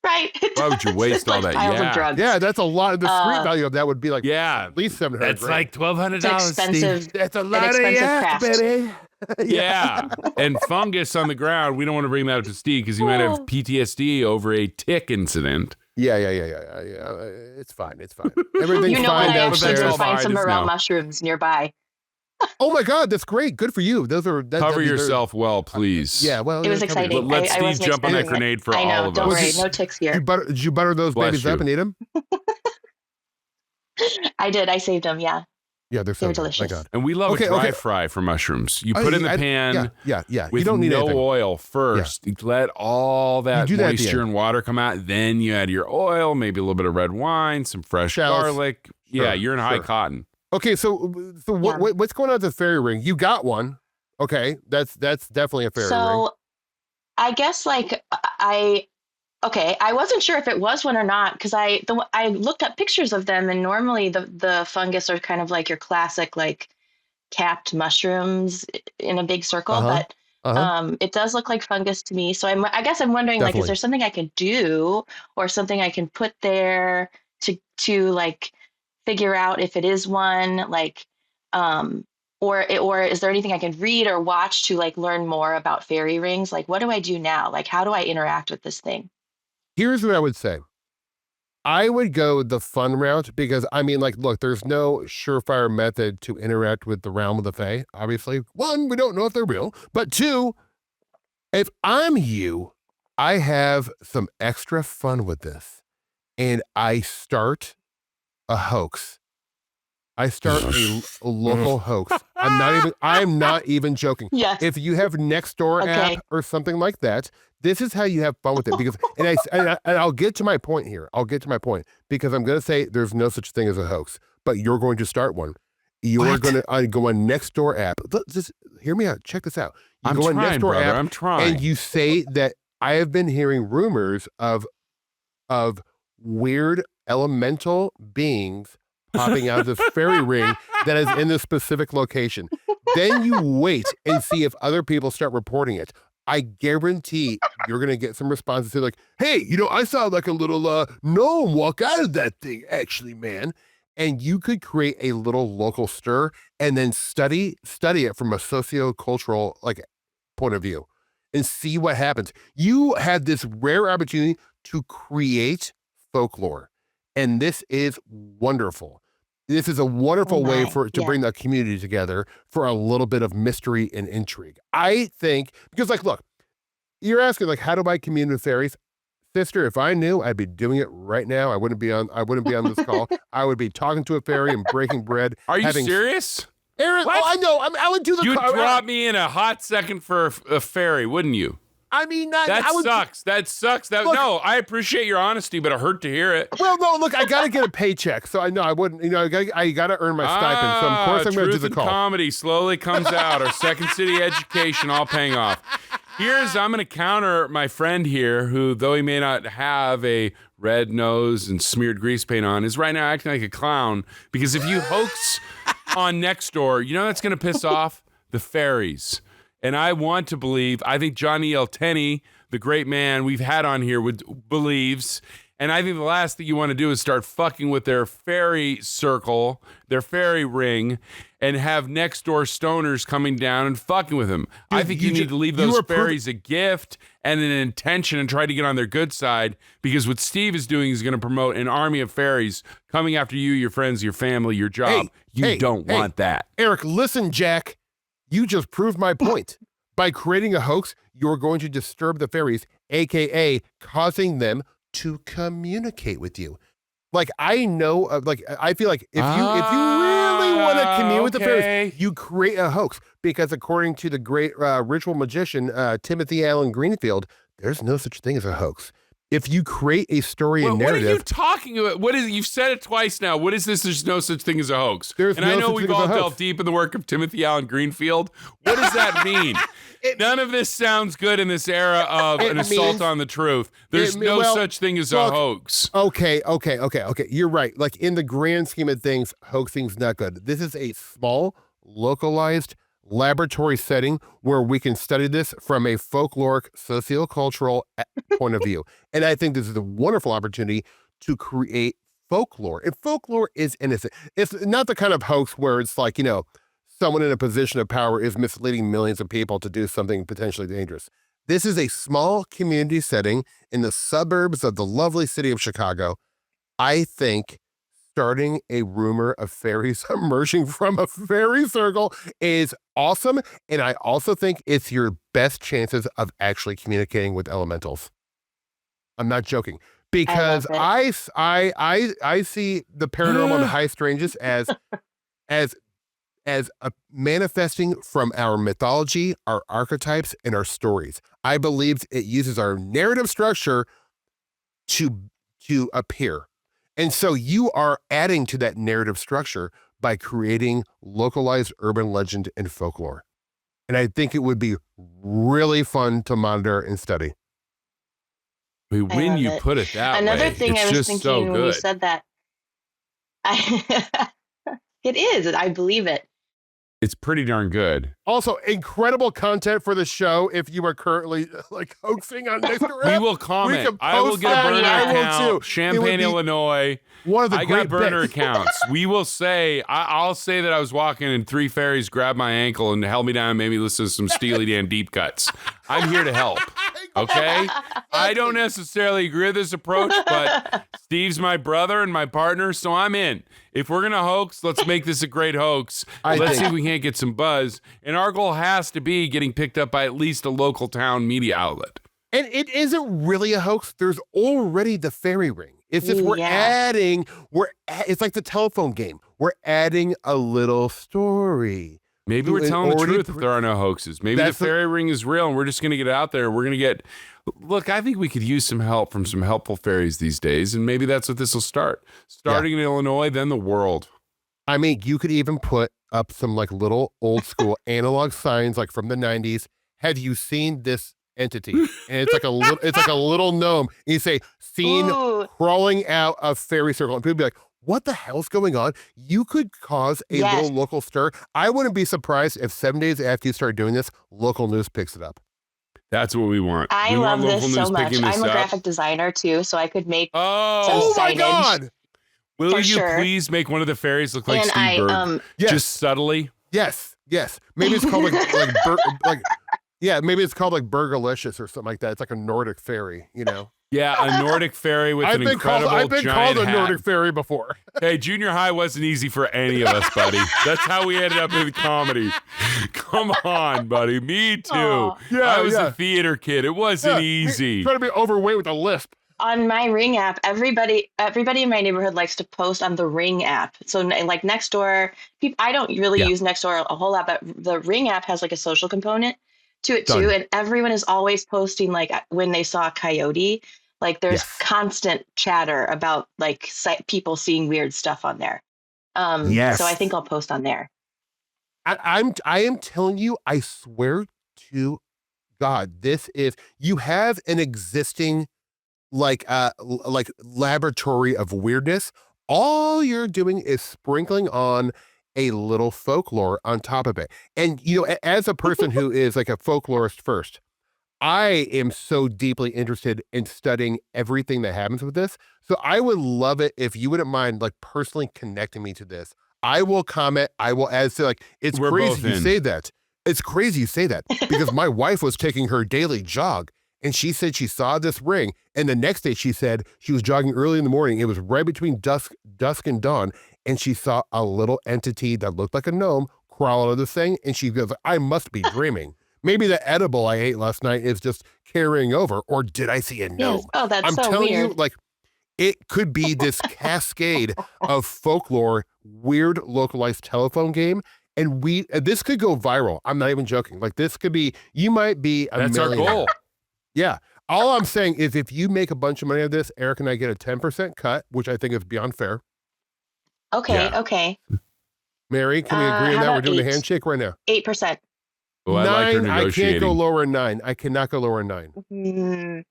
[SPEAKER 5] Right.
[SPEAKER 4] Why would you waste all that
[SPEAKER 5] piles
[SPEAKER 4] yak?
[SPEAKER 5] of drugs.
[SPEAKER 3] Yeah, that's a lot. The street value of that would be like at least $700.
[SPEAKER 4] That's like $1,200.
[SPEAKER 5] It's expensive.
[SPEAKER 3] That's a
[SPEAKER 5] an
[SPEAKER 3] lot of
[SPEAKER 5] expensive
[SPEAKER 3] yak,
[SPEAKER 5] craft.
[SPEAKER 3] baby.
[SPEAKER 4] Yeah. And fungus on the ground. We don't want to bring that up to Steve because he might have PTSD over a tick incident.
[SPEAKER 3] Yeah. It's fine. Everything's
[SPEAKER 5] You know
[SPEAKER 3] fine
[SPEAKER 5] what? I actually
[SPEAKER 4] that's
[SPEAKER 5] did
[SPEAKER 4] all
[SPEAKER 5] find
[SPEAKER 4] behind
[SPEAKER 5] some
[SPEAKER 4] us
[SPEAKER 5] morel
[SPEAKER 4] now.
[SPEAKER 5] mushrooms nearby.
[SPEAKER 3] Oh my God, that's great. Good for you.
[SPEAKER 4] Cover yourself well, please.
[SPEAKER 3] Yeah, well,
[SPEAKER 5] It was
[SPEAKER 3] cover
[SPEAKER 5] exciting.
[SPEAKER 4] Let
[SPEAKER 5] I
[SPEAKER 4] Steve
[SPEAKER 5] wasn't
[SPEAKER 4] jump on that
[SPEAKER 5] expecting it.
[SPEAKER 4] grenade for
[SPEAKER 5] I know.
[SPEAKER 4] all of
[SPEAKER 5] Don't
[SPEAKER 4] us.
[SPEAKER 5] worry. No ticks here.
[SPEAKER 3] Did you butter those
[SPEAKER 4] Bless
[SPEAKER 3] babies
[SPEAKER 4] you.
[SPEAKER 3] up and eat them?
[SPEAKER 5] I did. I saved them. Yeah.
[SPEAKER 3] Yeah, they're so
[SPEAKER 5] They're
[SPEAKER 3] good.
[SPEAKER 5] delicious.
[SPEAKER 3] My God.
[SPEAKER 4] And we love
[SPEAKER 3] Okay,
[SPEAKER 4] a dry
[SPEAKER 3] okay.
[SPEAKER 4] fry for mushrooms. You put in the pan
[SPEAKER 3] Yeah.
[SPEAKER 4] with
[SPEAKER 3] You don't need
[SPEAKER 4] no
[SPEAKER 3] anything.
[SPEAKER 4] oil first. You let all that
[SPEAKER 3] You do that at the
[SPEAKER 4] moisture
[SPEAKER 3] end.
[SPEAKER 4] and water come out. Then you add your oil, maybe a little bit of red wine, some fresh
[SPEAKER 3] Shells.
[SPEAKER 4] garlic.
[SPEAKER 3] Sure,
[SPEAKER 4] Yeah, you're in high
[SPEAKER 3] sure.
[SPEAKER 4] cotton.
[SPEAKER 3] Okay, so what's going on with the fairy ring? You got one. Okay, that's definitely a fairy ring.
[SPEAKER 5] So I guess like I wasn't sure if it was one or not because I looked up pictures of them, and normally the fungus are kind of like your classic like capped mushrooms in a big circle, but it does look like fungus to me. So I guess I'm wondering like, is there something I can do or something I can put there to like figure out if it is one, like or is there anything I can read or watch to like learn more about fairy rings? Like, what do I do now? Like, how do I interact with this thing?
[SPEAKER 3] Here's what I would say. I would go the fun route because, I mean, like, look, there's no surefire method to interact with the realm of the fae. Obviously, one, we don't know if they're real. But two, if I'm you, I have some extra fun with this. And I start a hoax. I start a local hoax. I'm not even joking.
[SPEAKER 5] Yes.
[SPEAKER 3] If you have Nextdoor
[SPEAKER 5] Okay.
[SPEAKER 3] app or something like that, this is how you have fun with it. Because and I'll get to my point here. I'll get to my point because I'm going to say there's no such thing as a hoax, but you're going to start one. You're going to go on Nextdoor app. Just hear me out. Check this out. You
[SPEAKER 4] I'm
[SPEAKER 3] go on
[SPEAKER 4] trying,
[SPEAKER 3] Nextdoor
[SPEAKER 4] brother.
[SPEAKER 3] app
[SPEAKER 4] I'm trying.
[SPEAKER 3] and you say that I have been hearing rumors of weird elemental beings popping out of this fairy ring that is in this specific location. Then you wait and see if other people start reporting it. I guarantee you're going to get some responses like, hey, I saw like a little gnome walk out of that thing, actually, man. And you could create a little local stir and then study it from a sociocultural point of view and see what happens. You had this rare opportunity to create folklore, and this is wonderful. This is a wonderful way to bring the community together for a little bit of mystery and intrigue. I think, because look, you're asking how do I commune with fairies? Sister, if I knew, I'd be doing it right now. I wouldn't be on this call. I would be talking to a fairy and breaking bread.
[SPEAKER 4] Are you serious?
[SPEAKER 3] Aaron, I know. I would do the
[SPEAKER 4] You'd drop me in a hot second for a fairy, wouldn't you?
[SPEAKER 3] I mean,
[SPEAKER 4] sucks. That sucks. Look, no, I appreciate your honesty, but it hurt to hear it.
[SPEAKER 3] Well, no, look, I got to get a paycheck, so I know I wouldn't. I got to earn my stipend. So of course I'm going to do the call.
[SPEAKER 4] Comedy slowly comes out. Our Second City education all paying off. I'm going to counter my friend here, who, though he may not have a red nose and smeared grease paint on, is right now acting like a clown. Because if you hoax on Nextdoor, that's going to piss off the fairies. And I want to believe, I think Johnny L. Tenney, the great man we've had on here, believes. And I think the last thing you want to do is start fucking with their fairy circle, their fairy ring, and have Nextdoor stoners coming down and fucking with them. Dude, I think you need to leave those fairies a gift and an intention and try to get on their good side, because what Steve is doing is going to promote an army of fairies coming after you, your friends, your family, your job. You don't want that.
[SPEAKER 3] Eric, listen, Jack. You just proved my point. By creating a hoax, you're going to disturb the fairies, a.k.a. causing them to communicate with you. I know, I feel like if you really want to commune with the fairies, you create a hoax. Because according to the great ritual magician, Timothy Allen Greenfield, there's no such thing as a hoax. If you create a story and narrative...
[SPEAKER 4] What are you talking about? What is it? You've said it twice now. What is this? There's no such thing as a hoax. I know we've all delved deep in the work of Timothy Allen Greenfield. What does that mean? None of this sounds good in this era of an assault on the truth. There's no such thing as a hoax.
[SPEAKER 3] Okay. You're right. In the grand scheme of things, hoaxing's not good. This is a small, localized laboratory setting where we can study this from a folkloric, sociocultural point of view. And I think this is a wonderful opportunity to create folklore. And folklore is innocent. It's not the kind of hoax where it's someone in a position of power is misleading millions of people to do something potentially dangerous. This is a small community setting in the suburbs of the lovely city of Chicago. I think starting a rumor of fairies emerging from a fairy circle is awesome. And I also think it's your best chances of actually communicating with elementals. I'm not joking. Because I see the paranormal and high strangeness as a manifesting from our mythology, our archetypes, and our stories. I believe it uses our narrative structure to appear. And so you are adding to that narrative structure by creating localized urban legend and folklore. And I think it would be really fun to monitor and study.
[SPEAKER 4] When you put it that way,
[SPEAKER 5] another thing I was thinking when you
[SPEAKER 4] good.
[SPEAKER 5] said that, it is. I believe it.
[SPEAKER 4] It's pretty darn good.
[SPEAKER 3] Also, incredible content for the show. If you are currently hoaxing on Instagram,
[SPEAKER 4] we will comment. I will get a burner account. Champaign, Illinois.
[SPEAKER 3] One of the
[SPEAKER 4] I
[SPEAKER 3] great
[SPEAKER 4] got burner
[SPEAKER 3] bits.
[SPEAKER 4] accounts. We will say. I'll say that I was walking and three fairies grabbed my ankle and held me down and made me listen to some Steely Dan deep cuts. I'm here to help. Okay? I don't necessarily agree with this approach, but Steve's my brother and my partner, so I'm in. If we're going to hoax, let's make this a great hoax. Let's see if we can't get some buzz. And our goal has to be getting picked up by at least a local town media outlet.
[SPEAKER 3] And it isn't really a hoax. There's already the fairy ring. It's just it's like the telephone game. We're adding a little story.
[SPEAKER 4] Maybe we're telling the truth if there are no hoaxes. Maybe the fairy ring is real and we're just going to get out there. We're going to get... Look, I think we could use some help from some helpful fairies these days, and maybe that's what this will start. Starting in Illinois, then the world.
[SPEAKER 3] I mean, you could even put up some like little old school analog signs like from the 90s. Have you seen this entity? And it's like a little gnome. And you say, seen
[SPEAKER 5] Ooh.
[SPEAKER 3] crawling out of fairy circle. And people be like, what the hell's going on? You could cause a
[SPEAKER 5] Yes.
[SPEAKER 3] little local stir. I wouldn't be surprised if 7 days after you start doing this, local news picks it up.
[SPEAKER 4] That's what we want.
[SPEAKER 5] I
[SPEAKER 4] we
[SPEAKER 5] love
[SPEAKER 4] want local
[SPEAKER 5] this so
[SPEAKER 4] news
[SPEAKER 5] much.
[SPEAKER 4] picking this
[SPEAKER 5] I'm a
[SPEAKER 4] up.
[SPEAKER 5] graphic designer too, so I could make
[SPEAKER 3] Oh
[SPEAKER 5] some
[SPEAKER 3] my
[SPEAKER 5] signage.
[SPEAKER 3] God.
[SPEAKER 4] Will
[SPEAKER 5] For
[SPEAKER 4] you
[SPEAKER 5] sure.
[SPEAKER 4] please make one of the fairies look like
[SPEAKER 5] And
[SPEAKER 4] Steve Berg?
[SPEAKER 3] Yes.
[SPEAKER 4] Just subtly.
[SPEAKER 3] Yes. Maybe it's called maybe it's called like Burgalicious or something like that. It's like a Nordic fairy, you know?
[SPEAKER 4] Yeah, a Nordic fairy with
[SPEAKER 3] I've
[SPEAKER 4] an
[SPEAKER 3] been
[SPEAKER 4] incredible
[SPEAKER 3] called
[SPEAKER 4] giant
[SPEAKER 3] a
[SPEAKER 4] hat.
[SPEAKER 3] Nordic fairy before.
[SPEAKER 4] Hey, junior high wasn't easy for any of us, buddy. That's how we ended up in comedy. Come on, buddy. Me too.
[SPEAKER 5] Aw.
[SPEAKER 4] I was a theater kid. It wasn't easy.
[SPEAKER 3] Trying to be overweight with a lisp.
[SPEAKER 5] On my Ring app, everybody in my neighborhood likes to post on the Ring app. So like Nextdoor, I don't really use Nextdoor a whole lot, but the Ring app has like a social component to it too. And everyone is always posting like when they saw a coyote. Like there's constant chatter about like people seeing weird stuff on there. So I think I'll post on there.
[SPEAKER 3] I am telling you, I swear to God, you have an existing like laboratory of weirdness. All you're doing is sprinkling on a little folklore on top of it. And you know, as a person who is like a folklorist first, I am so deeply interested in studying everything that happens with this. So I would love it if you wouldn't mind like personally connecting me to this. I will comment. I will add to like, it's crazy you say that. It's crazy you say that because my wife was taking her daily jog and she said she saw this ring. And the next day she said she was jogging early in the morning. It was right between dusk and dawn. And she saw a little entity that looked like a gnome crawl out of the thing. And she goes, I must be dreaming. Maybe the edible I ate last night is just carrying over, or did I see a gnome?
[SPEAKER 5] Yes. Oh, that's
[SPEAKER 3] I'm
[SPEAKER 5] so
[SPEAKER 3] telling
[SPEAKER 5] weird.
[SPEAKER 3] you, like, it could be this cascade of folklore, weird localized telephone game, and this could go viral. I'm not even joking. Like, this could be, you might be a
[SPEAKER 4] That's our
[SPEAKER 3] millionaire.
[SPEAKER 4] goal.
[SPEAKER 3] Yeah. All I'm saying is if you make a bunch of money out of this, Eric and I get a 10% cut, which I think is beyond fair.
[SPEAKER 5] Okay.
[SPEAKER 3] Mary, can we agree on that? We're doing the handshake right now.
[SPEAKER 5] 8%.
[SPEAKER 4] Oh, I like her
[SPEAKER 3] 9, I
[SPEAKER 4] negotiating.
[SPEAKER 3] can't go lower than 9. I cannot go lower than 9.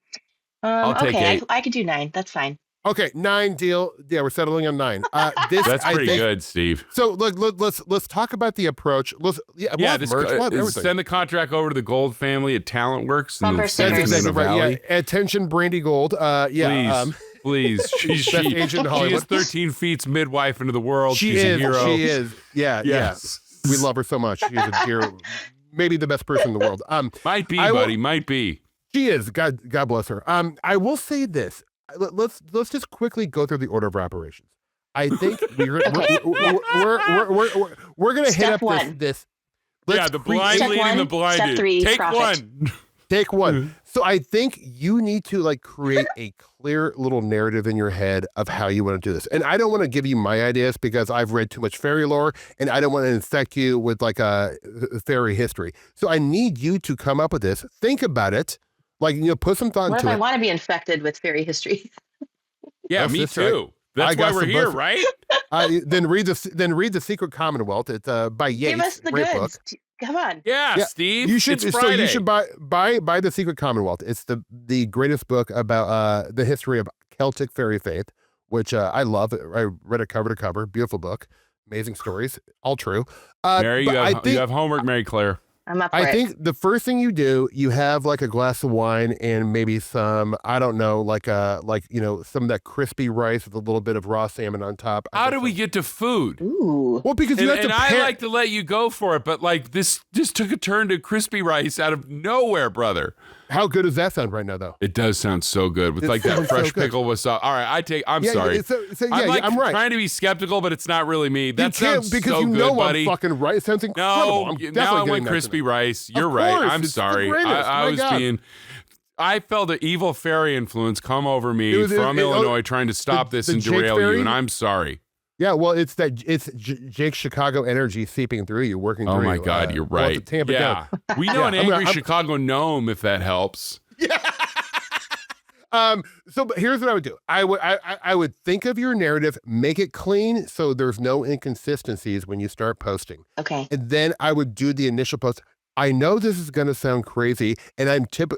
[SPEAKER 4] I'll take 8.
[SPEAKER 5] I could do 9. That's fine.
[SPEAKER 3] Okay, 9 deal. Yeah, we're settling on 9.
[SPEAKER 4] That's pretty good, Steve.
[SPEAKER 3] So look, let's talk about the approch. We'll have merch, we'll have everything.
[SPEAKER 4] Send the contract over to the Gold family at TalentWorks.
[SPEAKER 5] Bumper stickers.
[SPEAKER 3] That's exactly right.
[SPEAKER 4] Valley.
[SPEAKER 3] Yeah, attention, Brandy Gold.
[SPEAKER 4] Please. She's
[SPEAKER 3] Best agent in
[SPEAKER 4] she
[SPEAKER 3] Hollywood.
[SPEAKER 4] is 13 feet's midwife into the world.
[SPEAKER 3] She's
[SPEAKER 4] a hero.
[SPEAKER 3] She is. Yeah,
[SPEAKER 4] Yes.
[SPEAKER 3] yeah. We love her so much. She's a dear, maybe the best person in the world.
[SPEAKER 4] Might be, buddy. Might be.
[SPEAKER 3] She is. God bless her. I will say this. Let's just quickly go through the order of operations. I think we're gonna hit
[SPEAKER 5] Step
[SPEAKER 3] up
[SPEAKER 5] 1.
[SPEAKER 3] this.
[SPEAKER 4] The blind
[SPEAKER 5] Step
[SPEAKER 4] leading
[SPEAKER 5] 1,
[SPEAKER 4] the blinded.
[SPEAKER 5] Step 3,
[SPEAKER 4] Take
[SPEAKER 5] profit.
[SPEAKER 4] 1.
[SPEAKER 3] Take 1. So I think you need to like create a clear little narrative in your head of how you want to do this. And I don't want to give you my ideas because I've read too much fairy lore and I don't want to infect you with like a fairy history. So I need you to come up with this. Think about it. Like, put some thought
[SPEAKER 5] What if
[SPEAKER 3] into
[SPEAKER 5] I
[SPEAKER 3] it.
[SPEAKER 5] want to be infected with fairy history?
[SPEAKER 4] Yeah, me
[SPEAKER 3] That's
[SPEAKER 4] too.
[SPEAKER 3] right.
[SPEAKER 4] That's
[SPEAKER 3] I got
[SPEAKER 4] why we're
[SPEAKER 3] some
[SPEAKER 4] here,
[SPEAKER 3] both.
[SPEAKER 4] right?
[SPEAKER 3] Then read the Secret Commonwealth. It's by Yates.
[SPEAKER 5] Give us the
[SPEAKER 3] Great
[SPEAKER 5] goods.
[SPEAKER 3] book.
[SPEAKER 5] Come on.
[SPEAKER 4] Yeah, Steve.
[SPEAKER 3] You should.
[SPEAKER 4] It's
[SPEAKER 3] So
[SPEAKER 4] Friday.
[SPEAKER 3] you should buy the Secret Commonwealth. It's the greatest book about the history of Celtic fairy faith, which I love. I read it cover to cover. Beautiful book. Amazing stories. All true.
[SPEAKER 4] Mary, you
[SPEAKER 3] but
[SPEAKER 4] have homework, Mary Claire.
[SPEAKER 5] I'm up for
[SPEAKER 3] I
[SPEAKER 5] it.
[SPEAKER 3] think the first thing you do, you have like a glass of wine and maybe some, I don't know, some of that crispy rice with a little bit of raw salmon on top.
[SPEAKER 4] How do we get to food?
[SPEAKER 5] Ooh.
[SPEAKER 3] Well, because you have to
[SPEAKER 4] I like to let you go for it, but like this just took a turn to crispy rice out of nowhere, brother.
[SPEAKER 3] How good does that sound right now, though?
[SPEAKER 4] It does sound so good with
[SPEAKER 3] It
[SPEAKER 4] like that
[SPEAKER 3] sounds so
[SPEAKER 4] fresh
[SPEAKER 3] good.
[SPEAKER 4] pickle with sauce. All right, I'm sorry.
[SPEAKER 3] I'm right.
[SPEAKER 4] Trying to be skeptical, but it's not really me.
[SPEAKER 3] You
[SPEAKER 4] That
[SPEAKER 3] can't
[SPEAKER 4] sounds
[SPEAKER 3] because
[SPEAKER 4] so
[SPEAKER 3] you
[SPEAKER 4] good,
[SPEAKER 3] know
[SPEAKER 4] buddy.
[SPEAKER 3] I'm fucking right. It sounds incredible. I'm
[SPEAKER 4] now
[SPEAKER 3] definitely
[SPEAKER 4] I
[SPEAKER 3] getting
[SPEAKER 4] went
[SPEAKER 3] that
[SPEAKER 4] crispy
[SPEAKER 3] tonight.
[SPEAKER 4] rice. You're
[SPEAKER 3] Of
[SPEAKER 4] right.
[SPEAKER 3] course,
[SPEAKER 4] I'm
[SPEAKER 3] it's the
[SPEAKER 4] sorry.
[SPEAKER 3] greatest.
[SPEAKER 4] I
[SPEAKER 3] My
[SPEAKER 4] was
[SPEAKER 3] God.
[SPEAKER 4] being. I felt an evil fairy influence come over me from Illinois, trying to stop this
[SPEAKER 3] the
[SPEAKER 4] and
[SPEAKER 3] Jake
[SPEAKER 4] derail
[SPEAKER 3] fairy?
[SPEAKER 4] you, and I'm sorry.
[SPEAKER 3] Yeah, well, it's Jake Chicago energy seeping through you, working through
[SPEAKER 4] Oh
[SPEAKER 3] you.
[SPEAKER 4] my God, you're
[SPEAKER 3] we'll have to
[SPEAKER 4] right.
[SPEAKER 3] tamp it down.
[SPEAKER 4] We know an
[SPEAKER 3] Yeah,
[SPEAKER 4] angry Chicago gnome, if that helps.
[SPEAKER 3] But here's what I would do. I would think of your narrative, make it clean so there's no inconsistencies when you start posting.
[SPEAKER 5] Okay.
[SPEAKER 3] And then I would do the initial post. I know this is going to sound crazy, and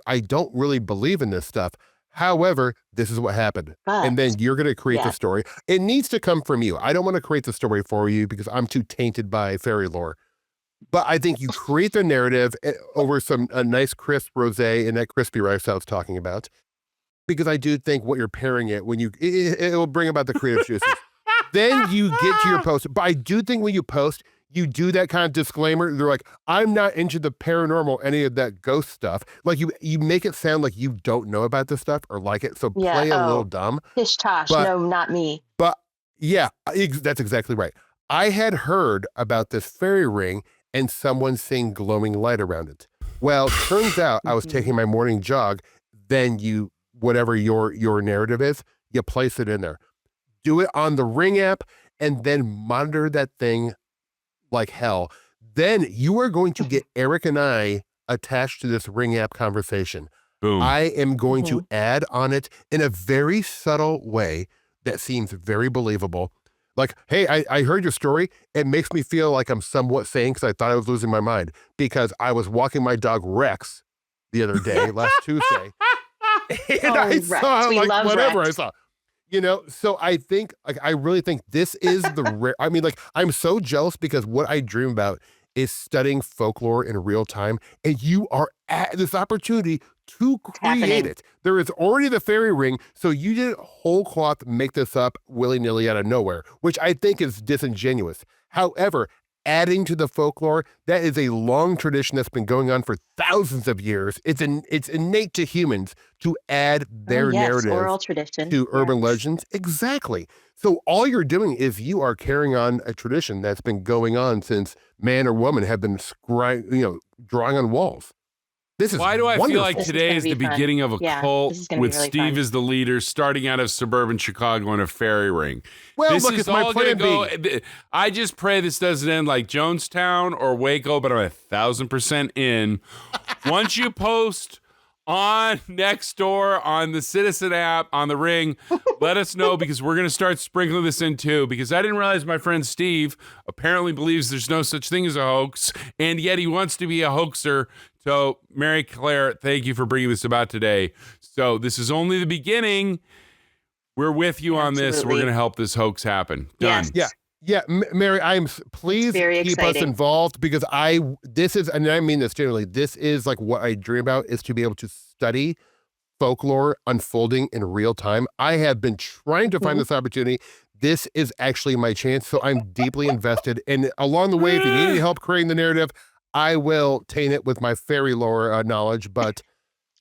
[SPEAKER 3] I don't really believe in this stuff. However, this is what happened. And then you're going to create the story. It needs to come from you. I don't want to create the story for you because I'm too tainted by fairy lore. But I think you create the narrative over a nice crisp rosé and that crispy rice I was talking about. Because I do think what you're pairing it will bring about the creative juices. Then you get to your post. But I do think when you post, you do that kind of disclaimer. They're like, I'm not into the paranormal, any of that ghost stuff. Like you make it sound like you don't know about this stuff or like it. So play a little dumb.
[SPEAKER 5] Tish tosh, no, not me.
[SPEAKER 3] But yeah, that's exactly right. I had heard about this fairy ring and someone seeing glowing light around it. Well, turns out I was taking my morning jog. Then whatever your narrative is, you place it in there. Do it on the Ring app and then monitor that thing like hell. Then you are going to get Eric and I attached to this Ring app conversation.
[SPEAKER 4] Boom.
[SPEAKER 3] I am going to add on it in a very subtle way that seems very believable. Like, hey, I heard your story. It makes me feel like I'm somewhat sane because I thought I was losing my mind because I was walking my dog Rex the other day, last Tuesday. And I saw like whatever Rex. I saw, so I think I really think this is the rare. I mean, like I'm so jealous because what I dream about is studying folklore in real time, and you are at this opportunity to create it. There is already the fairy ring, so you didn't whole cloth make this up willy-nilly out of nowhere, which I think is disingenuous. However, adding to the folklore, that is a long tradition that's been going on for thousands of years. It's innate to humans to add their narrative
[SPEAKER 5] oral tradition
[SPEAKER 3] to urban legends. Exactly. So all you're doing is you are carrying on a tradition that's been going on since man or woman have been drawing on walls. This is
[SPEAKER 4] Why do I
[SPEAKER 3] wonderful.
[SPEAKER 4] feel like today is the beginning of a cult with really Steve as the leader, starting out of suburban Chicago in a fairy ring?
[SPEAKER 3] Well,
[SPEAKER 4] this
[SPEAKER 3] look,
[SPEAKER 4] is
[SPEAKER 3] it's my
[SPEAKER 4] all
[SPEAKER 3] plan
[SPEAKER 4] going to
[SPEAKER 3] B.
[SPEAKER 4] go. I just pray this doesn't end like Jonestown or Waco, but I'm 1,000% in. Once you post on Nextdoor, on the Citizen app, on the Ring, let us know because we're going to start sprinkling this in too. Because I didn't realize my friend Steve apparently believes there's no such thing as a hoax, and yet he wants to be a hoaxer. So, Mary Claire, thank you for bringing this about today. So, this is only the beginning. We're with you on this. We're going to help this hoax happen. Done.
[SPEAKER 5] Yes.
[SPEAKER 3] Yeah, Mary, please keep us involved because this is, and I mean this generally, this is like what I dream about is to be able to study folklore unfolding in real time. I have been trying to find this opportunity. This is actually my chance. So I'm deeply invested. And along the way, if you need any help creating the narrative, I will taint it with my fairy lore knowledge, but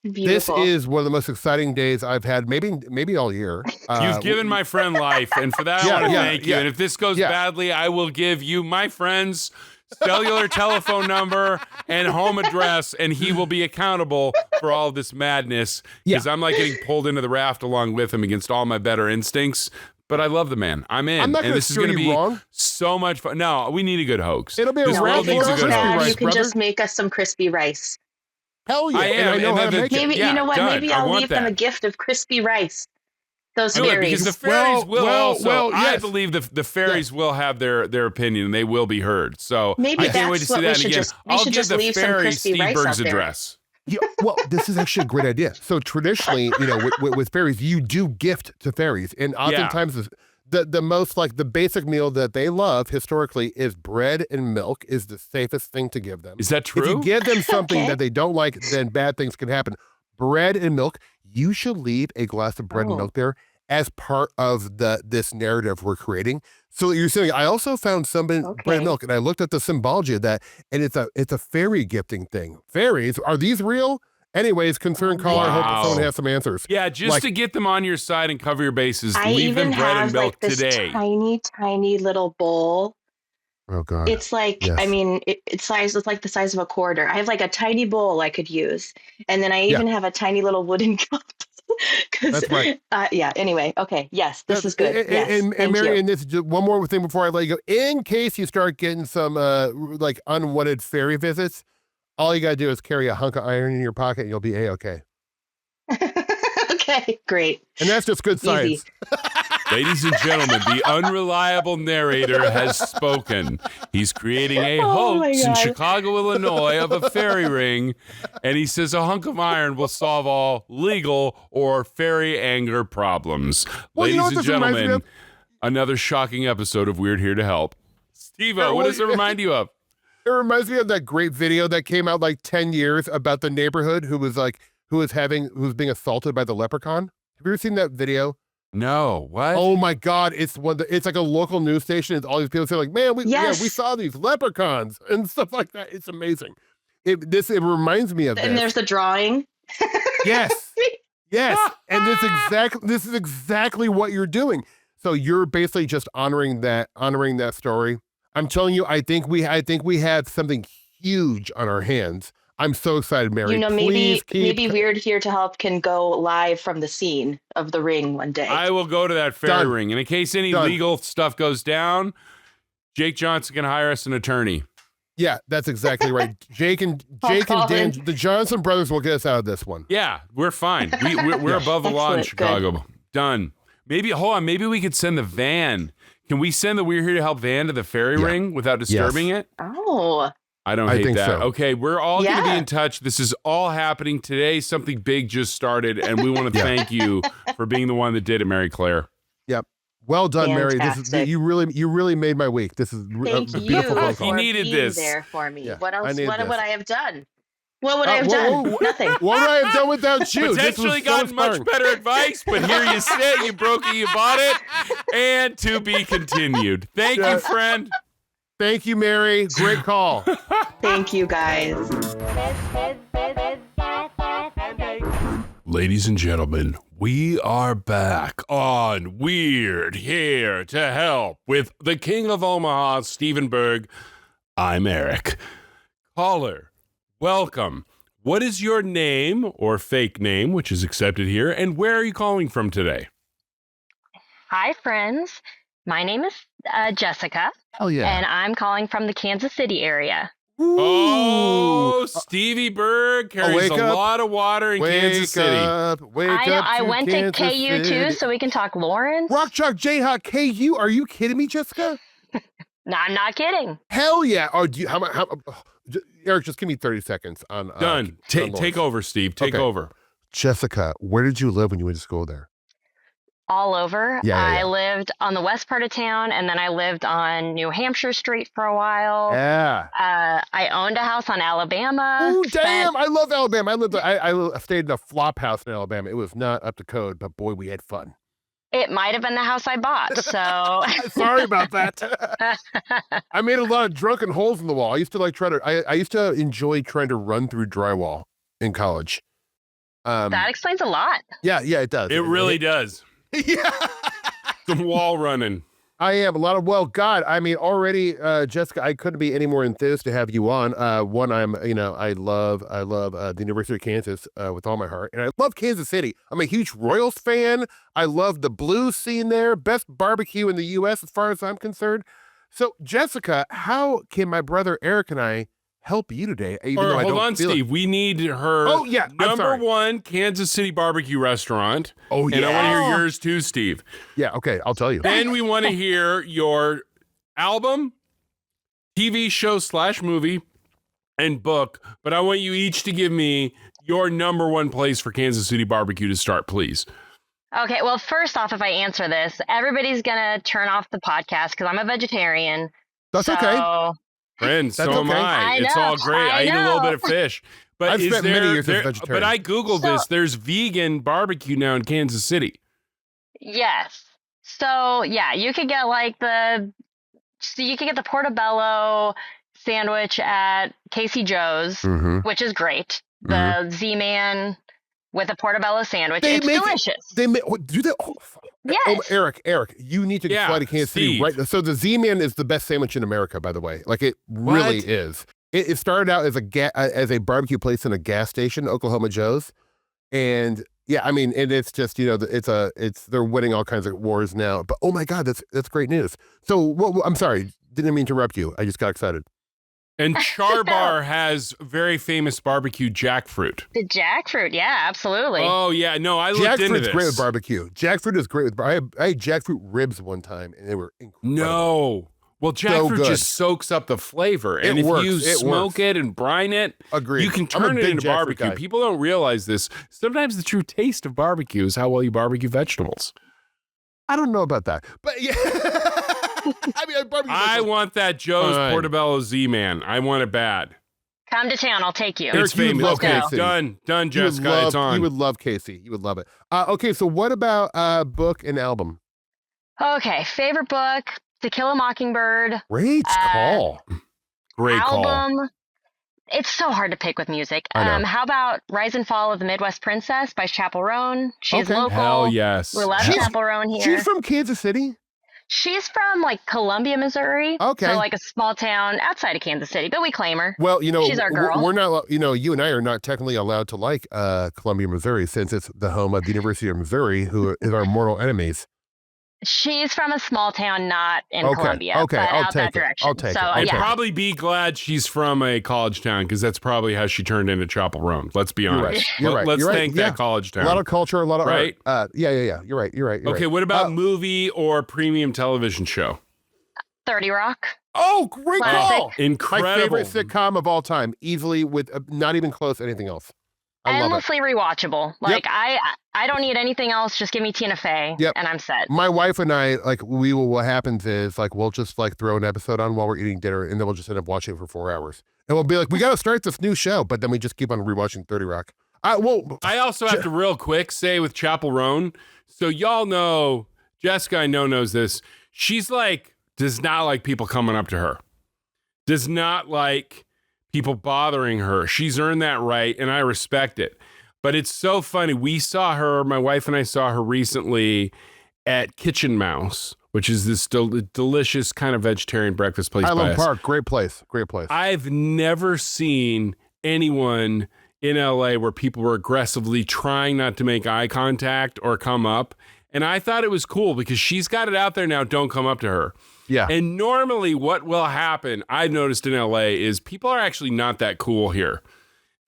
[SPEAKER 5] Beautiful.
[SPEAKER 3] This is one of the most exciting days I've had, maybe all year.
[SPEAKER 4] You've given my friend life, and for that I want to thank you. And if this goes badly, I will give you my friend's cellular telephone number and home address, and he will be accountable for all this madness because I'm like getting pulled into the raft along with him against all my better instincts. But I love the man. I'm in.
[SPEAKER 3] I'm not
[SPEAKER 4] and this is going to be
[SPEAKER 3] wrong.
[SPEAKER 4] So much fun. No, we need a good hoax.
[SPEAKER 3] It'll be a
[SPEAKER 5] world
[SPEAKER 3] needs a good hoax.
[SPEAKER 5] You can just make us some crispy rice.
[SPEAKER 3] Hell yeah.
[SPEAKER 4] I know how to make it.
[SPEAKER 5] Maybe, you know what?
[SPEAKER 4] Done.
[SPEAKER 5] Maybe I'll leave them a gift of crispy rice. Those fairies.
[SPEAKER 4] Because the fairies will also, I believe the fairies will have their opinion and they will be heard. So
[SPEAKER 5] maybe
[SPEAKER 4] I can't wait to see that again. I'll give the fairy Steve Berg's address.
[SPEAKER 3] Yeah, well, this is actually a great idea. So traditionally, with fairies, you do gift to fairies. And oftentimes the most like the basic meal that they love historically is bread and milk is the safest thing to give them.
[SPEAKER 4] Is that true?
[SPEAKER 3] If you give them something that they don't like, then bad things can happen. Bread and milk, you should leave a glass of bread and milk there as part of this narrative we're creating. So you're saying, I also found some bread and milk, and I looked at the symbology of that, and it's a fairy gifting thing. Fairies, are these real? Anyways, concerned caller, I hope someone has some answers.
[SPEAKER 4] Yeah, just to get them on your side and cover your bases,
[SPEAKER 5] I
[SPEAKER 4] leave them bread and milk
[SPEAKER 5] this
[SPEAKER 4] today.
[SPEAKER 5] Tiny little bowl.
[SPEAKER 3] Oh God!
[SPEAKER 5] It's like I mean, it's like the size of a quarter. I have like a tiny bowl I could use, and then I even have a tiny little wooden cup.
[SPEAKER 3] That's right.
[SPEAKER 5] Anyway, okay. Yes, this is good.
[SPEAKER 3] And Mary, and this just one more thing before I let you go. In case you start getting some like unwanted fairy visits, all you gotta do is carry a hunk of iron in your pocket, and you'll be a-okay.
[SPEAKER 5] Okay. Okay, great.
[SPEAKER 3] And that's just good science.
[SPEAKER 4] Ladies and gentlemen, the unreliable narrator has spoken. He's creating a
[SPEAKER 5] Oh my
[SPEAKER 4] hoax in
[SPEAKER 5] God.
[SPEAKER 4] Chicago, Illinois of a fairy ring, and he says a hunk of iron will solve all legal or fairy anger problems.
[SPEAKER 3] Well, you know
[SPEAKER 4] Ladies
[SPEAKER 3] what
[SPEAKER 4] and
[SPEAKER 3] this reminds me
[SPEAKER 4] gentlemen,
[SPEAKER 3] of?
[SPEAKER 4] another shocking episode of Weird Here to Help. Steve-O, what does it remind you of?
[SPEAKER 3] It reminds me of that great video that came out like 10 years about the neighborhood who was being assaulted by the leprechaun. Have you ever seen that video?
[SPEAKER 4] No, what?
[SPEAKER 3] Oh my God, it's like a local news station. It's all these people say like, man, we saw these leprechauns and stuff like that. It's amazing. It reminds me of
[SPEAKER 5] And there's the drawing.
[SPEAKER 3] Yes. Yes. And this is exactly what you're doing. So you're basically just honoring that story. I'm telling you, I think we had something huge on our hands. I'm so excited, Mary.
[SPEAKER 5] Maybe
[SPEAKER 3] Please
[SPEAKER 5] Weird Here to Help can go live from the scene of the ring one day.
[SPEAKER 4] I will go to that fairy ring. And in case any
[SPEAKER 3] Done.
[SPEAKER 4] legal stuff goes down, Jake Johnson can hire us an attorney.
[SPEAKER 3] Yeah, that's exactly right. Jake and Dan, the Johnson brothers will get us out of this one.
[SPEAKER 4] Yeah, we're fine. We're above the law in
[SPEAKER 5] Excellent.
[SPEAKER 4] Chicago.
[SPEAKER 5] Good.
[SPEAKER 4] Done. Maybe we could send the van. Can we send the We're Here to Help van to the fairy ring without disturbing it?
[SPEAKER 5] Oh.
[SPEAKER 4] I
[SPEAKER 3] I think
[SPEAKER 4] that.
[SPEAKER 3] so.
[SPEAKER 4] Okay, we're all going to be
[SPEAKER 5] Yeah.
[SPEAKER 4] in touch. This is all happening today. Something big just started, and we want to thank you for being the one that did it, Mary Claire.
[SPEAKER 3] Yep. Well done, Mary.
[SPEAKER 5] Fantastic.
[SPEAKER 3] You really made my week. This is
[SPEAKER 5] Thank
[SPEAKER 3] a
[SPEAKER 5] you
[SPEAKER 3] beautiful phone
[SPEAKER 5] for
[SPEAKER 3] call.
[SPEAKER 4] You needed
[SPEAKER 5] being
[SPEAKER 4] this.
[SPEAKER 5] there for me.
[SPEAKER 3] Yeah,
[SPEAKER 5] What else?
[SPEAKER 3] I needed
[SPEAKER 5] What
[SPEAKER 3] this.
[SPEAKER 5] would I have done? What would I have done? Nothing.
[SPEAKER 3] What would I have done without you? This was
[SPEAKER 4] Potentially
[SPEAKER 3] so
[SPEAKER 4] gotten much
[SPEAKER 3] inspiring.
[SPEAKER 4] better advice, but here you sit, you broke it, you bought it, and to be continued. Thank you, friend.
[SPEAKER 3] Thank you, Mary. Great call.
[SPEAKER 5] Thank you, guys.
[SPEAKER 4] Ladies and gentlemen, we are back on Weird Here to Help with the King of Omaha, Stephen Berg. I'm Eric. Caller, welcome. What is your name or fake name, which is accepted here, and where are you calling from today?
[SPEAKER 6] Hi, friends. My name is Jessica,
[SPEAKER 3] Hell yeah.
[SPEAKER 6] and I'm calling from the Kansas City area.
[SPEAKER 4] Oh, Stevie Berg carries
[SPEAKER 3] wake
[SPEAKER 4] a
[SPEAKER 3] up.
[SPEAKER 4] lot of water in Kansas City.
[SPEAKER 3] Wake
[SPEAKER 6] I know.
[SPEAKER 3] up
[SPEAKER 6] I
[SPEAKER 3] to
[SPEAKER 6] went to
[SPEAKER 3] Kansas
[SPEAKER 6] KU
[SPEAKER 3] City.
[SPEAKER 6] too, so we can talk Lawrence.
[SPEAKER 3] Rock Chalk Jayhawk KU. Are you kidding me, Jessica?
[SPEAKER 6] No, I'm not kidding.
[SPEAKER 3] Hell yeah. Oh, do you, Eric, just give me 30 seconds on
[SPEAKER 4] Done.
[SPEAKER 3] on
[SPEAKER 4] Take
[SPEAKER 3] Lawrence.
[SPEAKER 4] over, Steve. Take
[SPEAKER 3] Okay.
[SPEAKER 4] over.
[SPEAKER 3] Jessica, where did you live when you went to school there?
[SPEAKER 6] All over.
[SPEAKER 3] Yeah.
[SPEAKER 6] I lived on the west part of town, and then I lived on New Hampshire Street for a while.
[SPEAKER 3] Yeah.
[SPEAKER 6] I owned a house on Alabama.
[SPEAKER 3] Oh,
[SPEAKER 6] Spent-
[SPEAKER 3] damn. I love Alabama. I stayed in a flop house in Alabama. It was not up to code, but boy, we had fun.
[SPEAKER 6] It might have been the house I bought. So
[SPEAKER 3] Sorry about that. I made a lot of drunken holes in the wall. I used to I used to enjoy trying to run through drywall in college.
[SPEAKER 6] that explains a lot.
[SPEAKER 3] Yeah, it does.
[SPEAKER 4] It really does.
[SPEAKER 3] Yeah.
[SPEAKER 4] Some wall running.
[SPEAKER 3] I am a lot of, well, God, I mean, already, Jessica, I couldn't be any more enthused to have you on. One, I love the University of Kansas with all my heart, and I love Kansas City. I'm a huge Royals fan. I love the blues scene there. Best barbecue in the U.S. as far as I'm concerned. So, Jessica, how can my brother Eric and I help you today? Even though I
[SPEAKER 4] Hold
[SPEAKER 3] don't
[SPEAKER 4] on,
[SPEAKER 3] feel
[SPEAKER 4] Steve. We need her
[SPEAKER 3] Oh, yeah, I'm
[SPEAKER 4] number
[SPEAKER 3] sorry.
[SPEAKER 4] one Kansas City barbecue restaurant.
[SPEAKER 3] Oh,
[SPEAKER 4] And I want to
[SPEAKER 3] yeah.
[SPEAKER 4] hear yours too, Steve.
[SPEAKER 3] Yeah, okay, I'll tell you.
[SPEAKER 4] Then we want to hear your album, TV show / movie, and book. But I want you each to give me your number one place for Kansas City barbecue to start, please.
[SPEAKER 6] Okay, well, first off, if I answer this, everybody's going to turn off the podcast because I'm a vegetarian.
[SPEAKER 3] That's okay.
[SPEAKER 6] So,
[SPEAKER 4] Friends,
[SPEAKER 3] That's
[SPEAKER 4] so am
[SPEAKER 3] okay.
[SPEAKER 6] I
[SPEAKER 4] It's
[SPEAKER 6] know,
[SPEAKER 4] all great. I
[SPEAKER 6] I
[SPEAKER 4] eat a little
[SPEAKER 6] know.
[SPEAKER 4] bit of fish. But
[SPEAKER 3] I've
[SPEAKER 4] is
[SPEAKER 3] spent many
[SPEAKER 4] there,
[SPEAKER 3] years as a vegetarian.
[SPEAKER 4] But I Googled
[SPEAKER 6] So-
[SPEAKER 4] this. There's vegan barbecue now in Kansas City.
[SPEAKER 6] yes. So, yeah, you could get the portobello sandwich at Casey Joe's,
[SPEAKER 3] Mm-hmm.
[SPEAKER 6] which is great. The Z-Man with a portobello sandwich.
[SPEAKER 3] They
[SPEAKER 6] It's
[SPEAKER 3] make-
[SPEAKER 6] delicious.
[SPEAKER 3] They do that. Oh,
[SPEAKER 6] Yes.
[SPEAKER 3] Oh, Eric, you need to
[SPEAKER 4] Yeah,
[SPEAKER 3] fly to Kansas City
[SPEAKER 4] Steve.
[SPEAKER 3] right now. So the Z-Man is the best sandwich in America, by the way. Like it really
[SPEAKER 4] What?
[SPEAKER 3] is. It started out as a barbecue place in a gas station, Oklahoma Joe's, and yeah, I mean, and it's just they're winning all kinds of wars now. But oh my God, that's great news. So I'm sorry, didn't mean to interrupt you. I just got excited.
[SPEAKER 4] And Char Bar has very famous barbecue jackfruit.
[SPEAKER 6] The jackfruit, yeah, absolutely.
[SPEAKER 4] Oh, yeah. No, I looked into this.
[SPEAKER 3] Jackfruit's great with barbecue. Jackfruit is great with barbecue. I ate jackfruit ribs one time, and they were incredible.
[SPEAKER 4] No. Well, jackfruit just soaks up the flavor. And if you smoke it and brine it, you can turn it into barbecue.
[SPEAKER 3] Guy.
[SPEAKER 4] People don't realize this. Sometimes the true taste of barbecue is how well you barbecue vegetables.
[SPEAKER 3] I don't know about that. But yeah.
[SPEAKER 4] I want that Joe's Portobello Z-Man. I want it bad.
[SPEAKER 6] Come to town. I'll take you.
[SPEAKER 4] It's famous. Okay,
[SPEAKER 3] Casey.
[SPEAKER 4] done, Jessica. It's on.
[SPEAKER 3] You would love Casey. You would love it. Okay, so what about book and album?
[SPEAKER 6] Okay, favorite book, To Kill a Mockingbird.
[SPEAKER 3] Great call.
[SPEAKER 4] Great
[SPEAKER 6] album,
[SPEAKER 4] call.
[SPEAKER 6] It's so hard to pick with music.
[SPEAKER 3] I know.
[SPEAKER 6] How about Rise and Fall of the Midwest Princess by Chappell Roan? She's local.
[SPEAKER 4] Hell yes.
[SPEAKER 6] We love Chappell Roan here.
[SPEAKER 3] She's from Kansas City?
[SPEAKER 6] She's from like Columbia, Missouri.
[SPEAKER 3] Okay.
[SPEAKER 6] So like a small town outside of Kansas City, but we claim her.
[SPEAKER 3] Well,
[SPEAKER 6] she's our girl.
[SPEAKER 3] We're not, you and I are not technically allowed to like Columbia, Missouri, since it's the home of the University of Missouri, who is our mortal enemies.
[SPEAKER 6] She's from a small town, not in Columbia.
[SPEAKER 3] Okay,
[SPEAKER 6] but
[SPEAKER 3] I'll
[SPEAKER 6] out
[SPEAKER 3] take
[SPEAKER 6] that
[SPEAKER 3] it.
[SPEAKER 6] direction.
[SPEAKER 3] I'll take it.
[SPEAKER 4] I'd
[SPEAKER 6] yeah.
[SPEAKER 4] probably be glad she's from a college town because that's probably how she turned into Chappell Roan. Let's be honest.
[SPEAKER 3] You're right.
[SPEAKER 4] Let's thank that college town.
[SPEAKER 3] A lot of culture, a lot of
[SPEAKER 4] right.
[SPEAKER 3] art. Yeah. You're right.
[SPEAKER 4] Okay, what about movie or premium television show?
[SPEAKER 6] 30 Rock.
[SPEAKER 3] Oh, great call!
[SPEAKER 4] Incredible.
[SPEAKER 3] My favorite sitcom of all time, easily with not even close to anything else. I love it.
[SPEAKER 6] Endlessly rewatchable. Like I don't need anything else. Just give me Tina Fey, and I'm set.
[SPEAKER 3] My wife and I, what happens is we'll just throw an episode on while we're eating dinner, and then we'll just end up watching it for 4 hours, and we'll be like, we got to start this new show, but then we just keep on rewatching 30 Rock.
[SPEAKER 4] I also have to real quick say with Chappell Roan, so y'all know, Jessica I know knows this. She's does not like people coming up to her. Does not like people bothering her. She's earned that right, and I respect it. But it's so funny. We saw her, my wife and I saw her recently at Kitchen Mouse, which is this delicious kind of vegetarian breakfast place.
[SPEAKER 3] Highland Park, great place.
[SPEAKER 4] I've never seen anyone in LA where people were aggressively trying not to make eye contact or come up. And I thought it was cool because she's got it out there now, don't come up to her.
[SPEAKER 3] Yeah.
[SPEAKER 4] And normally what will happen, I've noticed in LA, is people are actually not that cool here.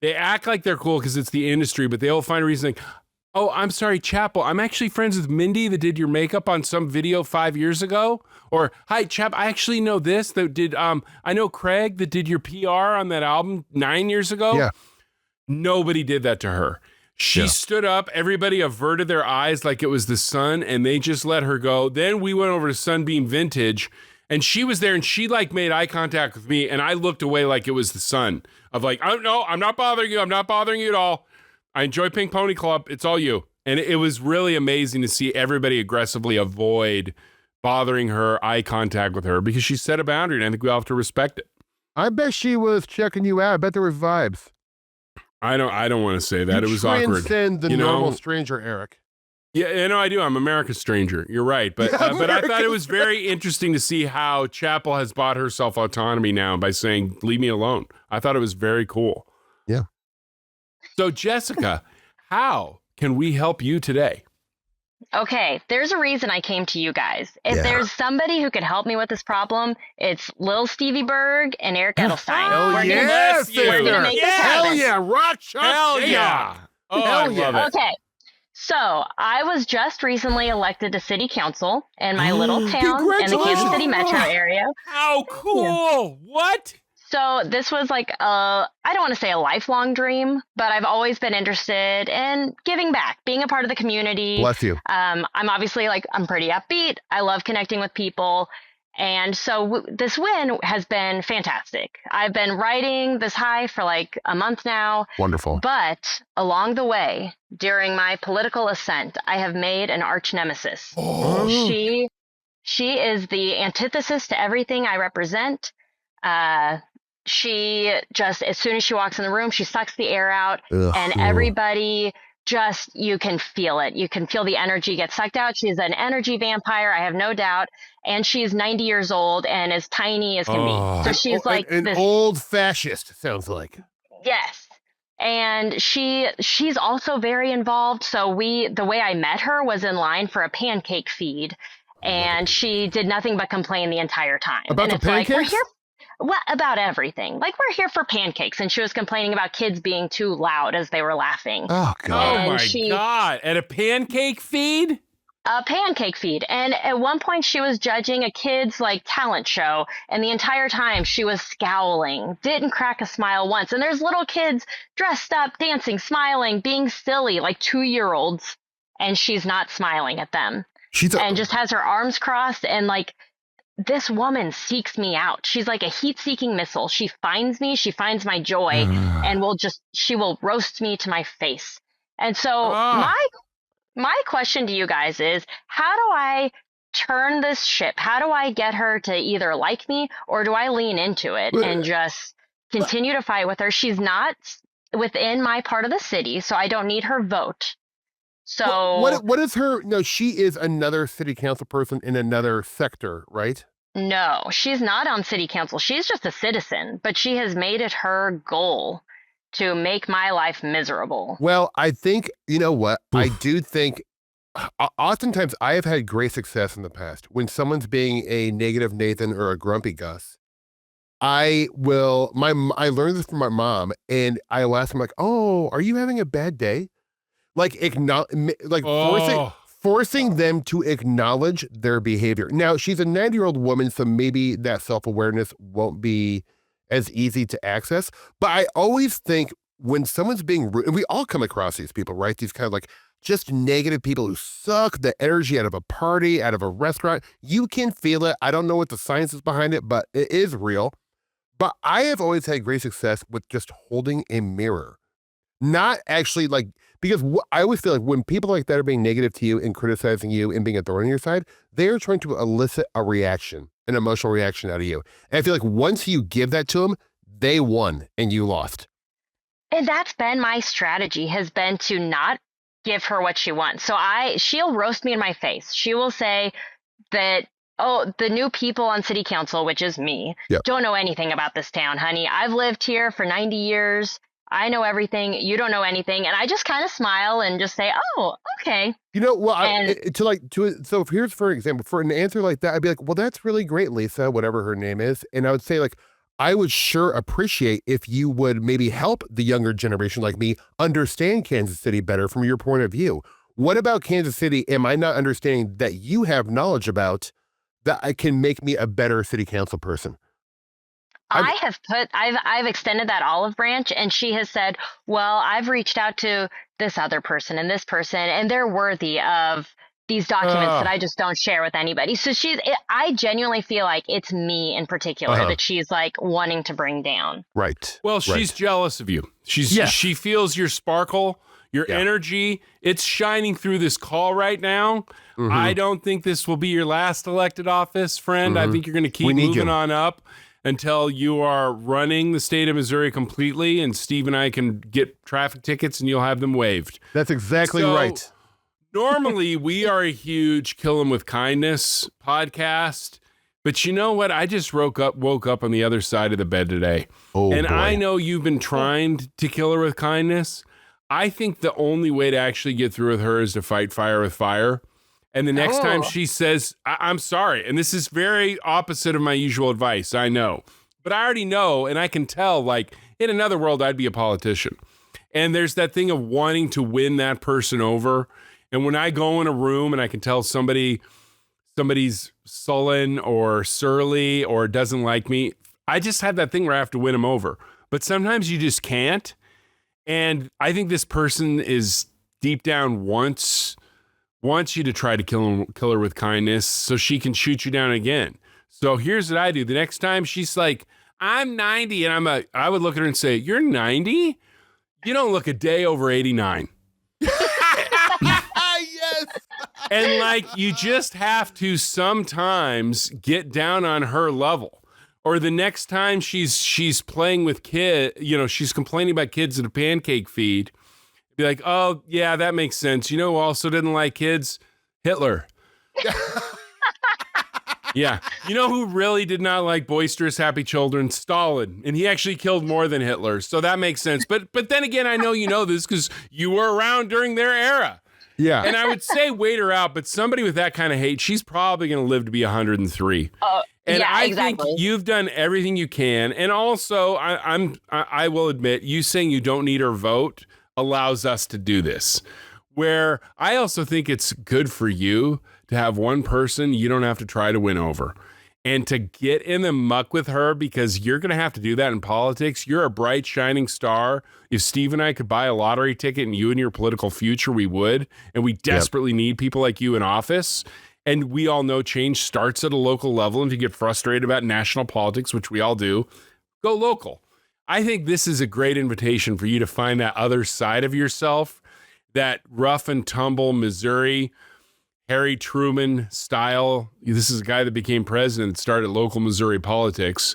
[SPEAKER 4] They act like they're cool because it's the industry, but they'll find a reason oh, I'm sorry, Chappell, I'm actually friends with Mindy that did your makeup on some video 5 years ago. Or, hi, Chap, I actually know this that did, I know Craig that did your PR on that album 9 years ago.
[SPEAKER 3] Yeah.
[SPEAKER 4] Nobody did that to her. She stood up, everybody averted their eyes like it was the sun, and they just let her go. Then we went over to Sunbeam Vintage, and she was there, and she made eye contact with me, and I looked away like it was the sun. Of oh, no, I'm not bothering you. I'm not bothering you at all. I enjoy Pink Pony Club. It's all you. And it was really amazing to see everybody aggressively avoid bothering her, eye contact with her, because she set a boundary, and I think we all have to respect it.
[SPEAKER 3] I bet she was checking you out. I bet there were vibes.
[SPEAKER 4] I don't want to say that. It was awkward.
[SPEAKER 3] Transcend the normal stranger, Eric.
[SPEAKER 4] Yeah, I do. I'm America's stranger. You're right. But but I thought it was very interesting to see how Chappell has bought herself autonomy now by saying, leave me alone. I thought it was very cool.
[SPEAKER 3] Yeah.
[SPEAKER 4] So, Jessica, how can we help you today?
[SPEAKER 6] Okay, there's a reason I came to you guys. If there's somebody who could help me with this problem, it's Lil Stevie Berg and Eric Edelstein.
[SPEAKER 3] Oh, yes,
[SPEAKER 6] we're gonna make this happen.
[SPEAKER 3] Hell yeah, rock shot.
[SPEAKER 4] Hell yeah. Oh, I love it.
[SPEAKER 6] Okay. So I was just recently elected to city council in my little town in the Kansas City metro area.
[SPEAKER 4] How cool. Yeah. What?
[SPEAKER 6] So this was I don't want to say a lifelong dream, but I've always been interested in giving back, being a part of the community.
[SPEAKER 3] Bless you.
[SPEAKER 6] I'm obviously I'm pretty upbeat. I love connecting with people. And so this win has been fantastic. I've been riding this high for a month now.
[SPEAKER 3] Wonderful.
[SPEAKER 6] But along the way, during my political ascent, I have made an arch nemesis.
[SPEAKER 3] Oh.
[SPEAKER 6] She is the antithesis to everything I represent. She just, as soon as she walks in the room, she sucks the air out.
[SPEAKER 3] Ugh.
[SPEAKER 6] And everybody you can feel it. You can feel the energy get sucked out. She's an energy vampire, I have no doubt. And she's 90 years old and as tiny as can be. So she's
[SPEAKER 3] an old fascist, sounds like.
[SPEAKER 6] Yes. And she's also very involved. So the way I met her was in line for a pancake feed. And she did nothing but complain the entire time.
[SPEAKER 3] About
[SPEAKER 6] and
[SPEAKER 3] the pancakes?
[SPEAKER 6] about everything. Like, we're here for pancakes, and she was complaining about kids being too loud as they were laughing.
[SPEAKER 3] Oh, God.
[SPEAKER 4] Oh, my God. At a pancake feed?
[SPEAKER 6] A pancake feed. And at one point she was judging a kid's like talent show, and the entire time she was scowling, didn't crack a smile once. And there's little kids dressed up, dancing, smiling, being silly, like 2-year-olds, and she's not smiling at them. And just has her arms crossed, and like, this woman seeks me out. She's like a heat-seeking missile. She finds me, she finds my joy, and she will roast me to my face. And so my question to you guys is, how do I turn this ship? How do I get her to either like me, or do I lean into it and just continue to fight with her? She's not within my part of the city, so I don't need her vote. So
[SPEAKER 3] what is her? No, she is another city council person in another sector, right?
[SPEAKER 6] No, she's not on city council. She's just a citizen, but she has made it her goal to make my life miserable.
[SPEAKER 3] Well, I think, you know what? I do think oftentimes I have had great success in the past. When someone's being a negative Nathan or a grumpy Gus, I learned this from my mom, and I'll ask them like, "Oh, are you having a bad day?" Like forcing them to acknowledge their behavior. Now, she's a 90-year-old woman, so maybe that self-awareness won't be as easy to access. But I always think when someone's being rude, and we all come across these people, right? These kind of like just negative people who suck the energy out of a party, out of a restaurant. You can feel it. I don't know what the science is behind it, but it is real. But I have always had great success with just holding a mirror. Not actually like, because I always feel like when people like that are being negative to you and criticizing you and being a thorn in your side, they are trying to elicit a reaction, an emotional reaction out of you. And I feel like once you give that to them, they won and you lost.
[SPEAKER 6] And that's been my strategy, has been to not give her what she wants. So she'll roast me in my face. She will say that, "Oh, the new people on city council," which is me, "don't know anything about this town, honey. I've lived here for 90 years. I know everything. You don't know anything." And I just kind of smile and just say, "Oh, okay."
[SPEAKER 3] You know, well, so here's, for example, for an answer like that, I'd be like, "Well, that's really great, Lisa," whatever her name is. And I would say like, I would sure appreciate if you would maybe help the younger generation like me understand Kansas City better from your point of view. What about Kansas City am I not understanding that you have knowledge about that I can make me a better city council person?
[SPEAKER 6] I've extended that olive branch, and she has said, "Well, I've reached out to this other person and this person, and they're worthy of these documents that I just don't share with anybody." So I genuinely feel like it's me in particular that she's like wanting to bring down.
[SPEAKER 3] Right.
[SPEAKER 4] Well, she's jealous of you. She feels your sparkle, your energy. It's shining through this call right now. Mm-hmm. I don't think this will be your last elected office, friend. Mm-hmm. I think you're going to keep moving on up until you are running the state of Missouri completely, and Steve and I can get traffic tickets and you'll have them waived.
[SPEAKER 3] That's exactly right.
[SPEAKER 4] Normally, we are a huge Kill 'Em With Kindness podcast, but you know what? I just woke up on the other side of the bed today. Boy. I know you've been trying to kill her with kindness. I think the only way to actually get through with her is to fight fire with fire. And the next time she says, "I'm sorry," and this is very opposite of my usual advice, I know, but I already know, and I can tell, like, in another world, I'd be a politician. And there's that thing of wanting to win that person over. And when I go in a room and I can tell somebody's sullen or surly or doesn't like me, I just have that thing where I have to win them over. But sometimes you just can't. And I think this person is deep down wants you to try to kill her with kindness so she can shoot you down again. So here's what I do. The next time she's like, "I'm 90," and I would look at her and say, "You're 90? You don't look a day over 89.
[SPEAKER 3] Yes.
[SPEAKER 4] And like, you just have to sometimes get down on her level. Or the next time she's playing with she's complaining about kids at a pancake feed, be like, "Oh, yeah, that makes sense. You know who also didn't like kids? Hitler." Yeah. You know who really did not like boisterous, happy children? Stalin. And he actually killed more than Hitler. So that makes sense. But then again, I know you know this because you were around during their era.
[SPEAKER 3] Yeah.
[SPEAKER 4] And I would say wait her out, but somebody with that kind of hate, she's probably going to live to be 103. And
[SPEAKER 6] yeah,
[SPEAKER 4] I
[SPEAKER 6] exactly.
[SPEAKER 4] think you've done everything you can. And also, I will admit, you saying you don't need her vote allows us to do this. Where I also think it's good for you to have one person you don't have to try to win over. And to get in the muck with her, because you're going to have to do that in politics. You're a bright, shining star. If Steve and I could buy a lottery ticket and you and your political future, we would. And we desperately need people like you in office. And we all know change starts at a local level. And if you get frustrated about national politics, which we all do, go local. I think this is a great invitation for you to find that other side of yourself, that rough and tumble Missouri, Harry Truman style. This is a guy that became president, started local Missouri politics,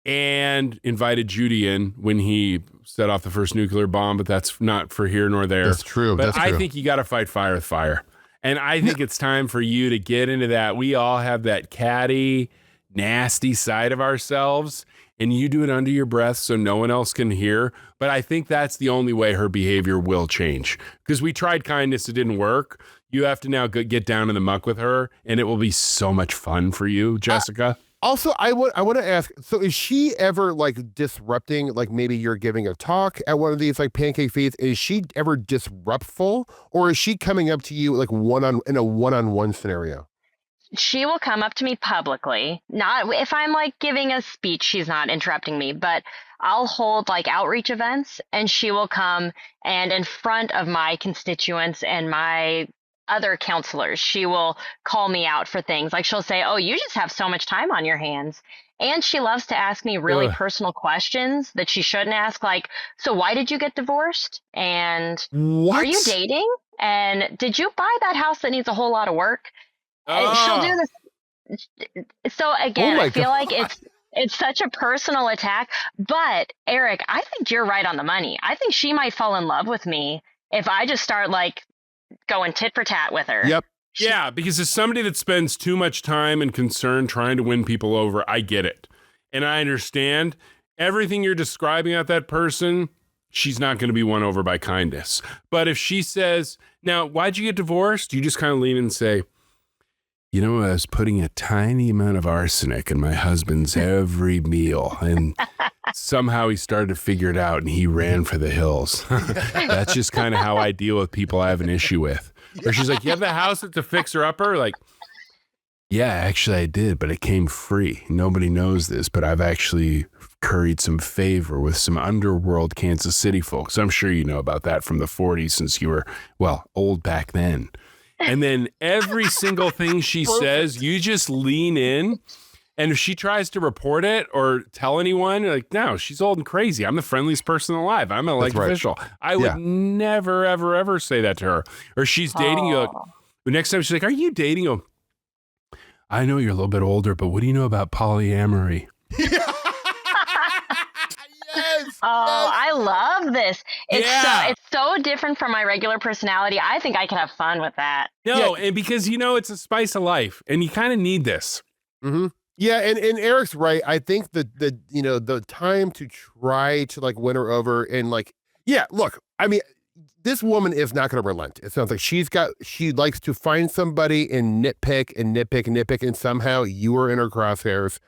[SPEAKER 4] and invited Judy in when he set off the first nuclear bomb, but that's not for here nor there.
[SPEAKER 3] That's true.
[SPEAKER 4] But I think you got to fight fire with fire. And I think it's time for you to get into that. We all have that catty, nasty side of ourselves, and you do it under your breath so no one else can hear. But I think that's the only way her behavior will change. Because we tried kindness, it didn't work. You have to now get down in the muck with her, and it will be so much fun for you, Jessica.
[SPEAKER 3] Also, I want to ask, so is she ever like disrupting, like maybe you're giving a talk at one of these like pancake feeds? Is she ever disruptful, or is she coming up to you like in a one-on-one scenario?
[SPEAKER 6] She will come up to me publicly. Not if I'm like giving a speech, she's not interrupting me, but I'll hold like outreach events and she will come and in front of my constituents and my other counselors, she will call me out for things. Like she'll say, "Oh, you just have so much time on your hands." And she loves to ask me really personal questions that she shouldn't ask, like, "So why did you get divorced? And
[SPEAKER 3] What?
[SPEAKER 6] are you dating? And did you buy that house that needs a whole lot of work?" And she'll do this. So again, I feel like it's such a personal attack. But Eric, I think you're right on the money. I think she might fall in love with me if I just start like going tit for tat with her.
[SPEAKER 3] Yep.
[SPEAKER 4] Yeah, because as somebody that spends too much time and concern trying to win people over, I get it. And I understand everything you're describing about that person. She's not going to be won over by kindness. But if she says, "Now, why'd you get divorced?" You just kind of lean in and say, "You know, I was putting a tiny amount of arsenic in my husband's every meal, and somehow he started to figure it out, and he ran for the hills." That's just kind of how I deal with people I have an issue with. Or she's like, "You have the house that's a fixer-upper?" Like, "Yeah, actually I did, but it came free. Nobody knows this, but I've actually curried some favor with some underworld Kansas City folks. I'm sure you know about that from the 40s since you were, well, old back then." And then every single thing she says, you just lean in. And if she tries to report it or tell anyone, you're like, "No, she's old and crazy. I'm the friendliest person alive. I'm an elected official." I would never, ever, ever say that to her. Or she's dating you. Like, the next time she's like, "Are you dating you?" "I know you're a little bit older, but what do you know about polyamory?"
[SPEAKER 3] Yes.
[SPEAKER 6] I love this. It's so different from my regular personality. I think I can have fun with that.
[SPEAKER 4] No, and because, it's a spice of life, and you kind of need this.
[SPEAKER 3] Mm-hmm. Yeah, and Eric's right. I think the time to try to like win her over and like, look, I mean, this woman is not going to relent. It sounds like she likes to find somebody and nitpick, and somehow you are in her crosshairs.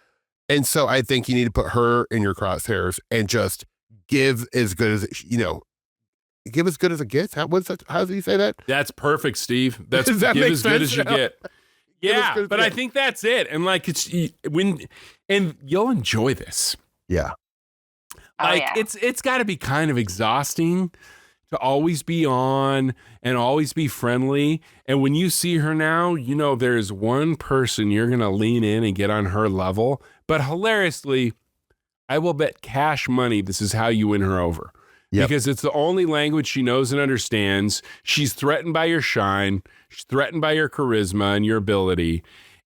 [SPEAKER 3] And so I think you need to put her in your crosshairs and just give as good as, give as good as it gets. How do you say that?
[SPEAKER 4] That's perfect, Steve. That's
[SPEAKER 3] Does that
[SPEAKER 4] give
[SPEAKER 3] make
[SPEAKER 4] as good as you
[SPEAKER 3] sense?
[SPEAKER 4] get. Yeah, but I think that's it. And like, and you'll enjoy this.
[SPEAKER 3] Yeah.
[SPEAKER 4] Like it's got to be kind of exhausting to always be on and always be friendly. And when you see her now, there's one person you're going to lean in and get on her level. But hilariously, I will bet cash money this is how you win her over. Yep. Because it's the only language she knows and understands. She's threatened by your shine. She's threatened by your charisma and your ability.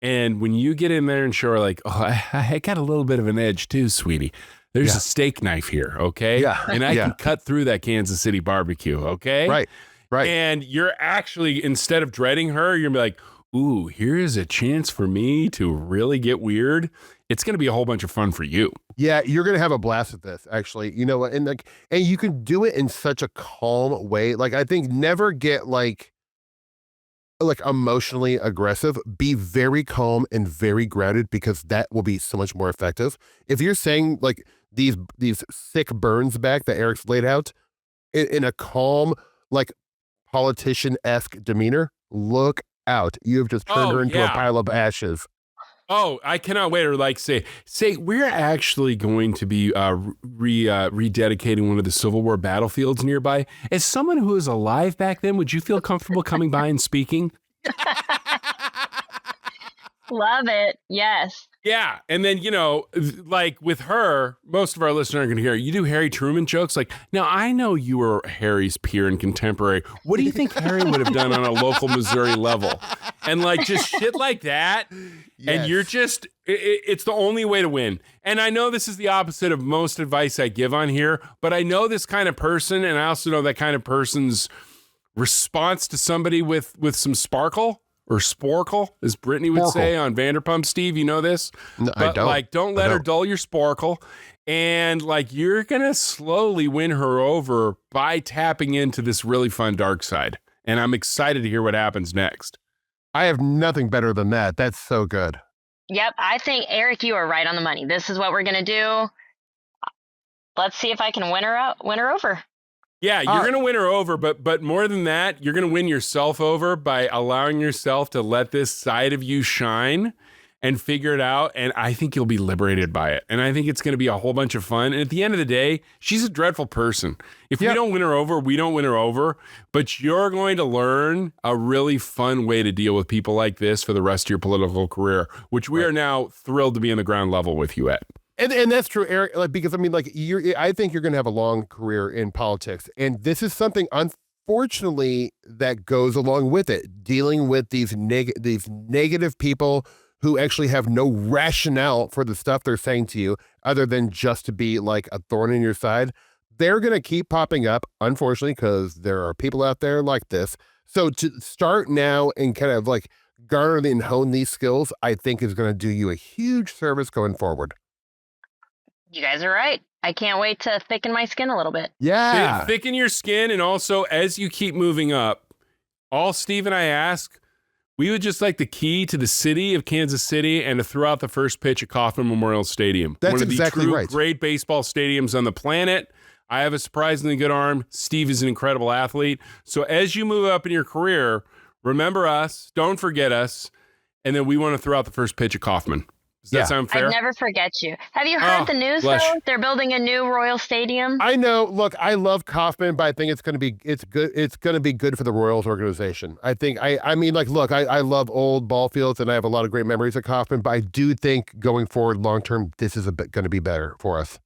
[SPEAKER 4] And when you get in there and show her like, "Oh, I got a little bit of an edge too, sweetie. There's a steak knife here, okay?
[SPEAKER 3] Yeah.
[SPEAKER 4] And I can cut through that Kansas City barbecue, okay?"
[SPEAKER 3] Right.
[SPEAKER 4] And you're actually, instead of dreading her, you're going to be like, "Ooh, here is a chance for me to really get weird." It's going to be a whole bunch of fun for you.
[SPEAKER 3] Yeah, you're going to have a blast with this, actually. You know what? And you can do it in such a calm way. Like, I think never get like like emotionally aggressive, be very calm and very grounded, because that will be so much more effective. If you're saying like these sick burns back that Eric's laid out in a calm, like politician-esque demeanor, look out. You have just turned her into a pile of ashes.
[SPEAKER 4] Oh, I cannot wait. Or like say, we're actually going to be rededicating one of the Civil War battlefields nearby. As someone who was alive back then, would you feel comfortable coming by and speaking?
[SPEAKER 6] Love it. Yes.
[SPEAKER 4] Yeah. And then, you know, like with her, most of our listeners are going to hear, you do Harry Truman jokes. Like, now I know you were Harry's peer and contemporary. What do you think Harry would have done on a local Missouri level? And like just shit like that. Yes. And you're just, it's the only way to win. And I know this is the opposite of most advice I give on here, but I know this kind of person. And I also know that kind of person's response to somebody with some sparkle. Or sporkle, as Brittany would say on Vanderpump. Steve, you know this?
[SPEAKER 3] No,
[SPEAKER 4] but
[SPEAKER 3] I don't.
[SPEAKER 4] Like, don't let her dull your sporkle. And like, you're going to slowly win her over by tapping into this really fun dark side. And I'm excited to hear what happens next.
[SPEAKER 3] I have nothing better than that. That's so good.
[SPEAKER 6] Yep. I think, Eric, you are right on the money. This is what we're going to do. Let's see if I can win her over.
[SPEAKER 4] Yeah, you're going to win her over, but more than that, you're going to win yourself over by allowing yourself to let this side of you shine and figure it out. And I think you'll be liberated by it. And I think it's going to be a whole bunch of fun. And at the end of the day, she's a dreadful person. If we don't win her over, we don't win her over. But you're going to learn a really fun way to deal with people like this for the rest of your political career, which we are now thrilled to be in the ground level with you at.
[SPEAKER 3] And that's true, Eric. Like, because I mean, like, I think you're going to have a long career in politics, and this is something, unfortunately, that goes along with it. Dealing with these negative people who actually have no rationale for the stuff they're saying to you, other than just to be like a thorn in your side. They're going to keep popping up, unfortunately, because there are people out there like this. So to start now and kind of like garner and hone these skills, I think is going to do you a huge service going forward.
[SPEAKER 6] You guys are right. I can't wait to thicken my skin a little bit.
[SPEAKER 3] Yeah.
[SPEAKER 4] Thicken your skin. And also, as you keep moving up, all Steve and I ask, we would just like the key to the city of Kansas City and to throw out the first pitch at Kauffman Memorial Stadium.
[SPEAKER 3] That's
[SPEAKER 4] one of
[SPEAKER 3] exactly
[SPEAKER 4] the true
[SPEAKER 3] right.
[SPEAKER 4] great baseball stadiums on the planet. I have a surprisingly good arm. Steve is an incredible athlete. So as you move up in your career, remember us. Don't forget us. And then we want to throw out the first pitch at Kauffman. Does that sound fair?
[SPEAKER 6] I'd never forget you. Have you heard the news, though? They're building a new Royal Stadium.
[SPEAKER 3] I know. Look, I love Kauffman, but I think it's going to be good for the Royals organization. I think, I mean, like, look, I love old ball fields, and I have a lot of great memories of Kauffman, but I do think going forward, long-term, this is going to be better for us.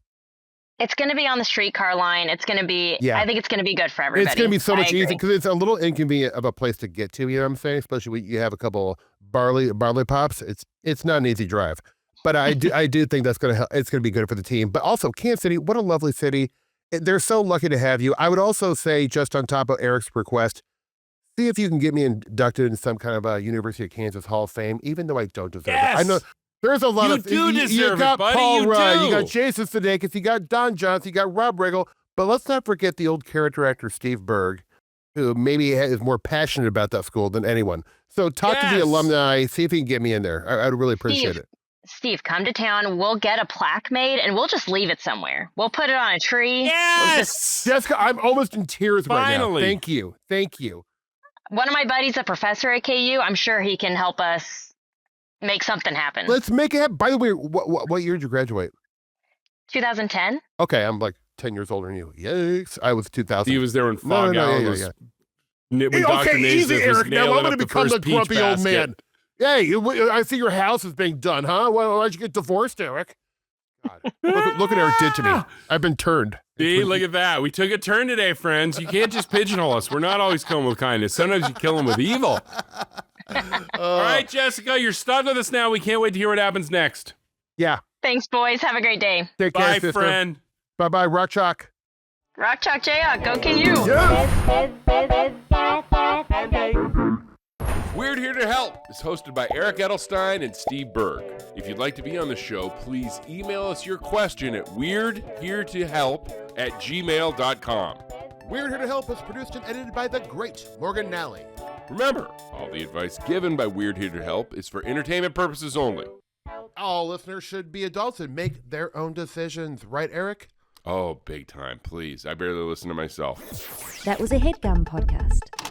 [SPEAKER 6] It's going to be on the streetcar line. It's going to be, I think it's going to be good for everybody.
[SPEAKER 3] It's going to be so much easier because it's a little inconvenient of a place to get to, you know what I'm saying? Especially when you have a couple barley pops. It's not an easy drive. But I do think that's going to help. It's going to be good for the team. But also, Kansas City, what a lovely city. They're so lucky to have you. I would also say, just on top of Eric's request, see if you can get me inducted in some kind of University of Kansas Hall of Fame, even though I don't deserve it. I know there's a lot of...
[SPEAKER 4] You do deserve it, buddy.
[SPEAKER 3] Paul Rudd,
[SPEAKER 4] do.
[SPEAKER 3] You got Jason Sudeikis, you got Don Johnson, you got Rob Riggle. But let's not forget the old character actor Steve Berg, who maybe is more passionate about that school than anyone. So talk to the alumni, see if you can get me in there. I'd really appreciate it.
[SPEAKER 6] Steve, come to town. We'll get a plaque made, and we'll just leave it somewhere. We'll put it on a tree.
[SPEAKER 4] Yes!
[SPEAKER 3] Jessica, I'm almost in tears right now. Thank you.
[SPEAKER 6] One of my buddies, a professor at KU, I'm sure he can help us make something happen.
[SPEAKER 3] Let's make it happen. By the way, what year did you graduate?
[SPEAKER 6] 2010.
[SPEAKER 3] Okay, I'm like 10 years older than you. Yikes. I was 2000.
[SPEAKER 4] He was there when Fog Allen was... When Dr.
[SPEAKER 3] Easy, Eric. Now I'm going to become the grumpy
[SPEAKER 4] basket.
[SPEAKER 3] Old man. Hey, I see your house is being done, huh? Why'd you get divorced, Eric? God. Look what Eric did to me. I've been turned.
[SPEAKER 4] See, look at that. We took a turn today, friends. You can't just pigeonhole us. We're not always coming with kindness. Sometimes you kill them with evil. All right, Jessica, you're stuck with us now. We can't wait to hear what happens next.
[SPEAKER 3] Yeah.
[SPEAKER 6] Thanks, boys. Have a great day.
[SPEAKER 3] Take care,
[SPEAKER 4] Bye,
[SPEAKER 3] sister.
[SPEAKER 4] friend.
[SPEAKER 3] Bye-bye, Rock Chalk.
[SPEAKER 6] Rock Chalk Jayhawk, go KU.
[SPEAKER 2] Weird Here to Help is hosted by Eric Edelstein and Steve Berg. If you'd like to be on the show, please email us your question at weirdheretohelp@gmail.com.
[SPEAKER 3] Weird Here to Help is produced and edited by the great Morgan Nally.
[SPEAKER 2] Remember, all the advice given by Weird Here to Help is for entertainment purposes only.
[SPEAKER 3] All listeners should be adults and make their own decisions, right, Eric?
[SPEAKER 2] Oh, big time, please. I barely listen to myself.
[SPEAKER 1] That was a HeadGum podcast.